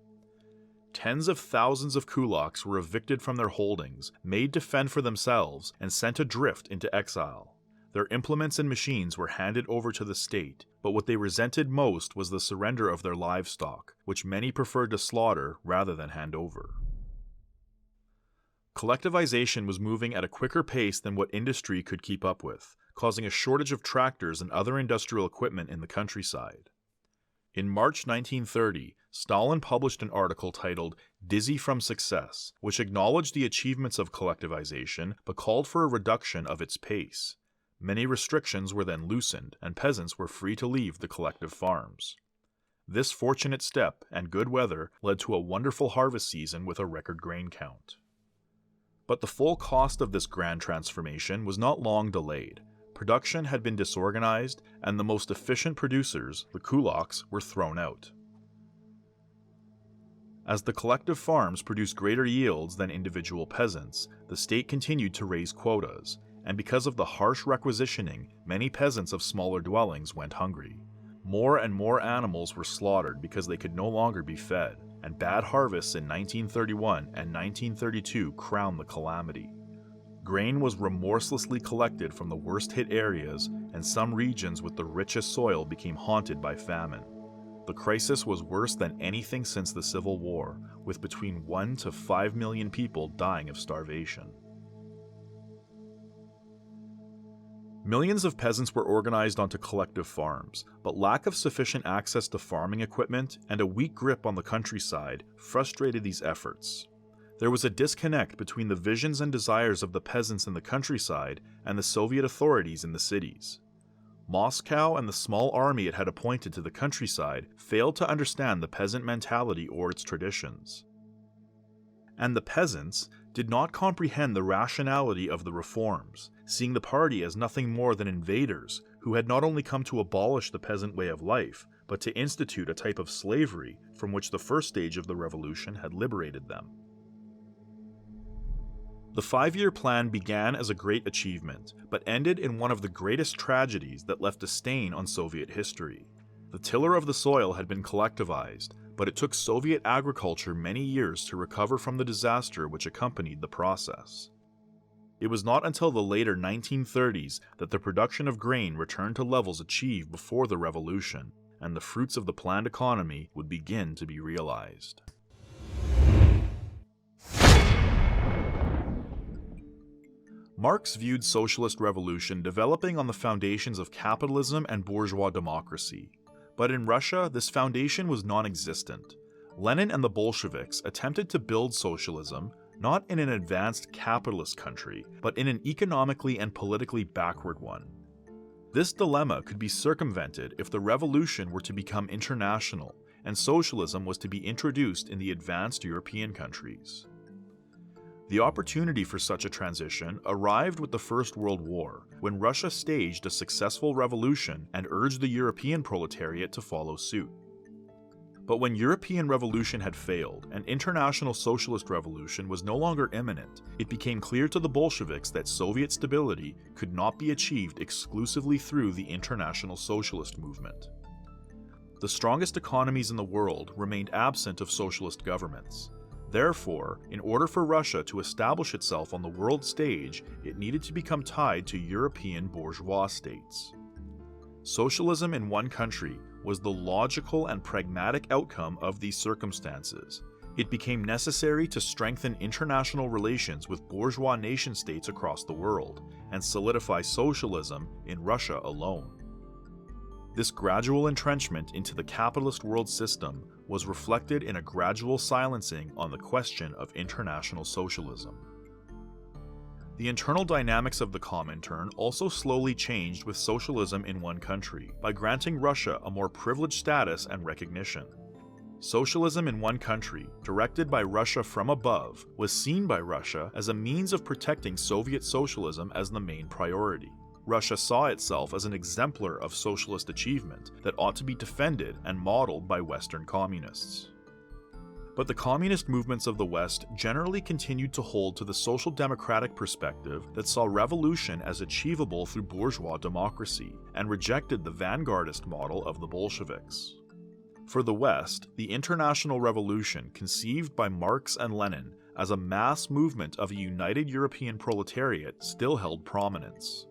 Tens of thousands of kulaks were evicted from their holdings, made to fend for themselves, and sent adrift into exile. Their implements and machines were handed over to the state, but what they resented most was the surrender of their livestock, which many preferred to slaughter rather than hand over. Collectivization was moving at a quicker pace than what industry could keep up with, causing a shortage of tractors and other industrial equipment in the countryside. In March 1930, Stalin published an article titled "Dizzy from Success," which acknowledged the achievements of collectivization but called for a reduction of its pace. Many restrictions were then loosened, and peasants were free to leave the collective farms. This fortunate step and good weather led to a wonderful harvest season with a record grain count. But the full cost of this grand transformation was not long delayed. Production had been disorganized, and the most efficient producers, the kulaks, were thrown out. As the collective farms produced greater yields than individual peasants, the state continued to raise quotas, and because of the harsh requisitioning, many peasants of smaller dwellings went hungry. More and more animals were slaughtered because they could no longer be fed, and bad harvests in 1931 and 1932 crowned the calamity. Grain was remorselessly collected from the worst-hit areas, and some regions with the richest soil became haunted by famine. The crisis was worse than anything since the Civil War, with between 1 to 5 million people dying of starvation. Millions of peasants were organized onto collective farms, but lack of sufficient access to farming equipment and a weak grip on the countryside frustrated these efforts. There was a disconnect between the visions and desires of the peasants in the countryside and the Soviet authorities in the cities. Moscow and the small army it had appointed to the countryside failed to understand the peasant mentality or its traditions. And the peasants did not comprehend the rationality of the reforms, seeing the party as nothing more than invaders who had not only come to abolish the peasant way of life, but to institute a type of slavery from which the first stage of the revolution had liberated them. The 5-year plan began as a great achievement, but ended in one of the greatest tragedies that left a stain on Soviet history. The tiller of the soil had been collectivized, but it took Soviet agriculture many years to recover from the disaster which accompanied the process. It was not until the later 1930s that the production of grain returned to levels achieved before the revolution, and the fruits of the planned economy would begin to be realized. Marx viewed socialist revolution developing on the foundations of capitalism and bourgeois democracy. But in Russia, this foundation was non-existent. Lenin and the Bolsheviks attempted to build socialism not in an advanced capitalist country, but in an economically and politically backward one. This dilemma could be circumvented if the revolution were to become international, and socialism was to be introduced in the advanced European countries. The opportunity for such a transition arrived with the First World War, when Russia staged a successful revolution and urged the European proletariat to follow suit. But when European revolution had failed and international socialist revolution was no longer imminent, it became clear to the Bolsheviks that Soviet stability could not be achieved exclusively through the international socialist movement. The strongest economies in the world remained absent of socialist governments. Therefore, in order for Russia to establish itself on the world stage, it needed to become tied to European bourgeois states. Socialism in one country was the logical and pragmatic outcome of these circumstances. It became necessary to strengthen international relations with bourgeois nation-states across the world, and solidify socialism in Russia alone. This gradual entrenchment into the capitalist world system was reflected in a gradual silencing on the question of international socialism. The internal dynamics of the Comintern also slowly changed with socialism in one country, by granting Russia a more privileged status and recognition. Socialism in one country, directed by Russia from above, was seen by Russia as a means of protecting Soviet socialism as the main priority. Russia saw itself as an exemplar of socialist achievement that ought to be defended and modeled by Western communists. But the communist movements of the West generally continued to hold to the social democratic perspective that saw revolution as achievable through bourgeois democracy, and rejected the vanguardist model of the Bolsheviks. For the West, the International Revolution, conceived by Marx and Lenin as a mass movement of a united European proletariat, still held prominence.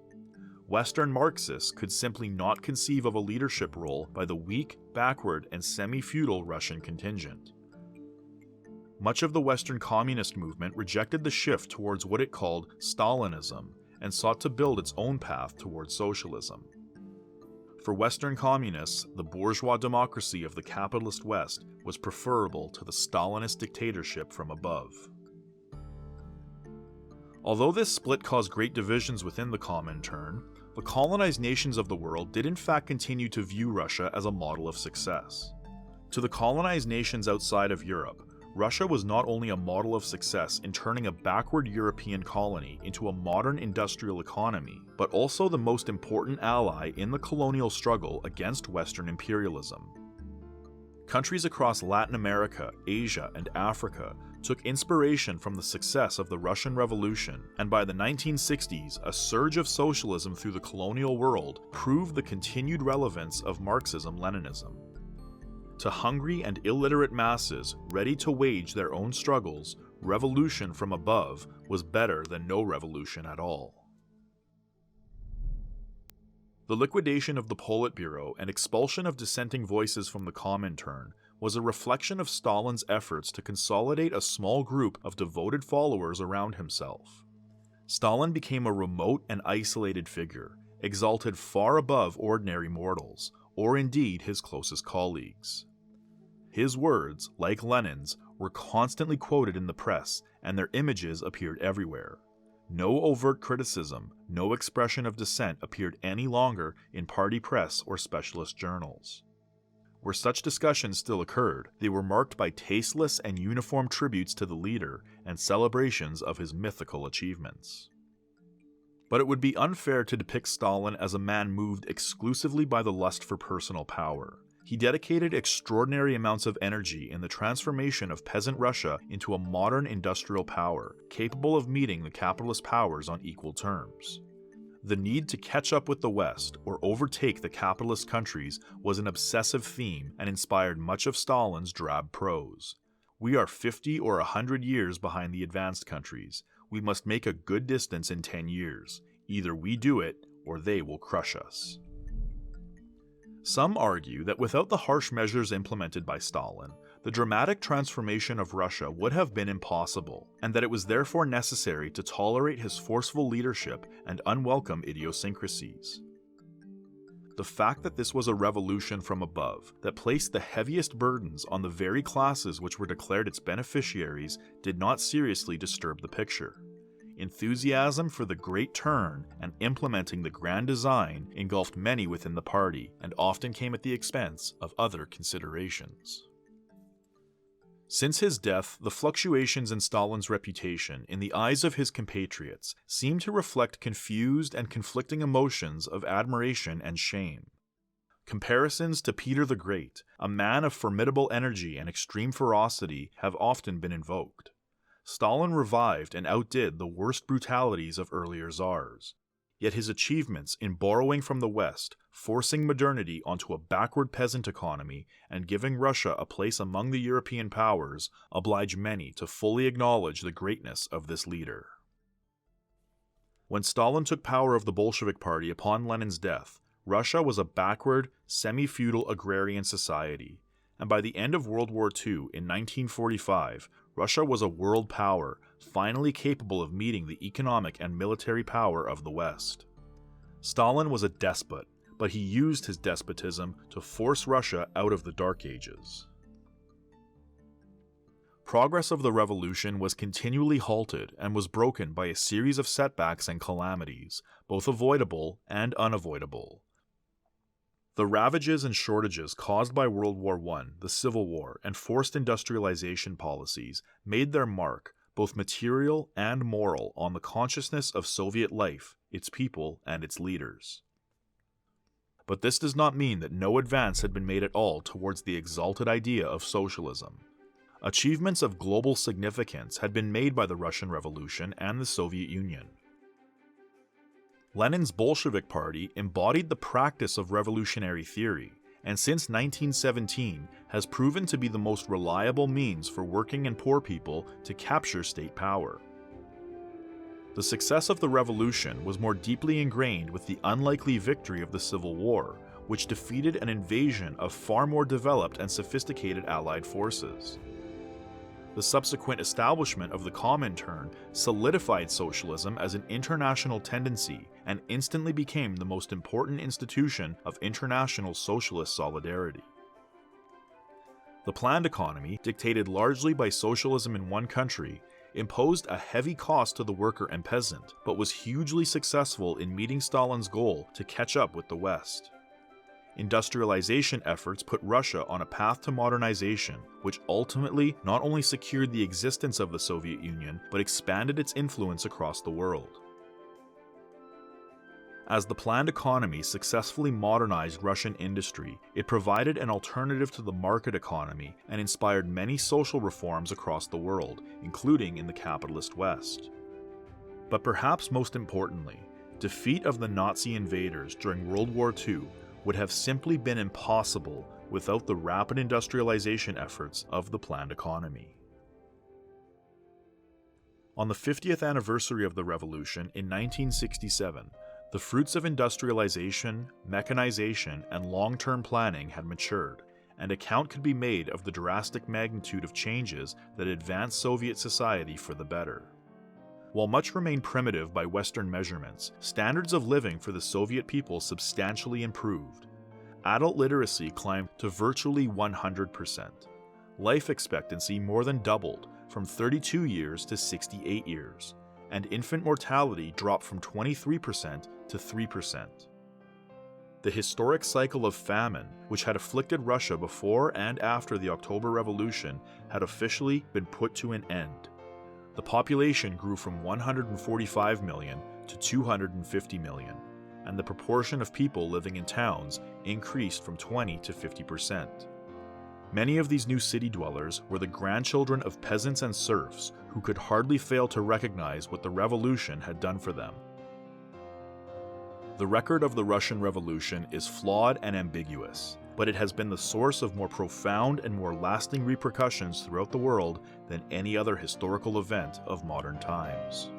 Western Marxists could simply not conceive of a leadership role by the weak, backward, and semi-feudal Russian contingent. Much of the Western communist movement rejected the shift towards what it called Stalinism and sought to build its own path towards socialism. For Western communists, the bourgeois democracy of the capitalist West was preferable to the Stalinist dictatorship from above. Although this split caused great divisions within the Comintern, the colonized nations of the world did in fact continue to view Russia as a model of success. To the colonized nations outside of Europe, Russia was not only a model of success in turning a backward European colony into a modern industrial economy, but also the most important ally in the colonial struggle against Western imperialism. Countries across Latin America, Asia, and Africa took inspiration from the success of the Russian Revolution, and by the 1960s, a surge of socialism through the colonial world proved the continued relevance of Marxism-Leninism. To hungry and illiterate masses ready to wage their own struggles, revolution from above was better than no revolution at all. The liquidation of the Politburo and expulsion of dissenting voices from the Comintern was a reflection of Stalin's efforts to consolidate a small group of devoted followers around himself. Stalin became a remote and isolated figure, exalted far above ordinary mortals, or indeed his closest colleagues. His words, like Lenin's, were constantly quoted in the press, and their images appeared everywhere. No overt criticism, no expression of dissent appeared any longer in party press or specialist journals. Where such discussions still occurred, they were marked by tasteless and uniform tributes to the leader and celebrations of his mythical achievements. But it would be unfair to depict Stalin as a man moved exclusively by the lust for personal power. He dedicated extraordinary amounts of energy in the transformation of peasant Russia into a modern industrial power, capable of meeting the capitalist powers on equal terms. The need to catch up with the West or overtake the capitalist countries was an obsessive theme and inspired much of Stalin's drab prose. We are 50 or 100 years behind the advanced countries. We must make a good distance in 10 years. Either we do it, or they will crush us. Some argue that without the harsh measures implemented by Stalin, the dramatic transformation of Russia would have been impossible, and that it was therefore necessary to tolerate his forceful leadership and unwelcome idiosyncrasies. The fact that this was a revolution from above, that placed the heaviest burdens on the very classes which were declared its beneficiaries, did not seriously disturb the picture. Enthusiasm for the great turn and implementing the grand design engulfed many within the party and often came at the expense of other considerations. Since his death, the fluctuations in Stalin's reputation in the eyes of his compatriots seem to reflect confused and conflicting emotions of admiration and shame. Comparisons to Peter the Great, a man of formidable energy and extreme ferocity, have often been invoked. Stalin revived and outdid the worst brutalities of earlier czars. Yet his achievements in borrowing from the West, forcing modernity onto a backward peasant economy, and giving Russia a place among the European powers oblige many to fully acknowledge the greatness of this leader. When Stalin took power of the Bolshevik Party upon Lenin's death, Russia was a backward, semi-feudal agrarian society, and by the end of World War II in 1945, Russia was a world power, finally capable of meeting the economic and military power of the West. Stalin was a despot, but he used his despotism to force Russia out of the Dark Ages. Progress of the revolution was continually halted and was broken by a series of setbacks and calamities, both avoidable and unavoidable. The ravages and shortages caused by World War I, the Civil War, and forced industrialization policies made their mark, both material and moral, on the consciousness of Soviet life, its people, and its leaders. But this does not mean that no advance had been made at all towards the exalted idea of socialism. Achievements of global significance had been made by the Russian Revolution and the Soviet Union. Lenin's Bolshevik Party embodied the practice of revolutionary theory, and since 1917 has proven to be the most reliable means for working and poor people to capture state power. The success of the revolution was more deeply ingrained with the unlikely victory of the Civil War, which defeated an invasion of far more developed and sophisticated Allied forces. The subsequent establishment of the Comintern solidified socialism as an international tendency and instantly became the most important institution of international socialist solidarity. The planned economy, dictated largely by socialism in one country, imposed a heavy cost to the worker and peasant, but was hugely successful in meeting Stalin's goal to catch up with the West. Industrialization efforts put Russia on a path to modernization, which ultimately not only secured the existence of the Soviet Union, but expanded its influence across the world. As the planned economy successfully modernized Russian industry, it provided an alternative to the market economy and inspired many social reforms across the world, including in the capitalist West. But perhaps most importantly, defeat of the Nazi invaders during World War II would have simply been impossible without the rapid industrialization efforts of the planned economy. On the 50th anniversary of the revolution in 1967, the fruits of industrialization, mechanization, and long-term planning had matured, and account could be made of the drastic magnitude of changes that advanced Soviet society for the better. While much remained primitive by Western measurements, standards of living for the Soviet people substantially improved. Adult literacy climbed to virtually 100%. Life expectancy more than doubled, from 32 years to 68 years, and infant mortality dropped from 23% to 3%. The historic cycle of famine, which had afflicted Russia before and after the October Revolution, had officially been put to an end. The population grew from 145 million to 250 million, and the proportion of people living in towns increased from 20 to 50%. Many of these new city dwellers were the grandchildren of peasants and serfs who could hardly fail to recognize what the revolution had done for them. The record of the Russian Revolution is flawed and ambiguous, but it has been the source of more profound and more lasting repercussions throughout the world than any other historical event of modern times.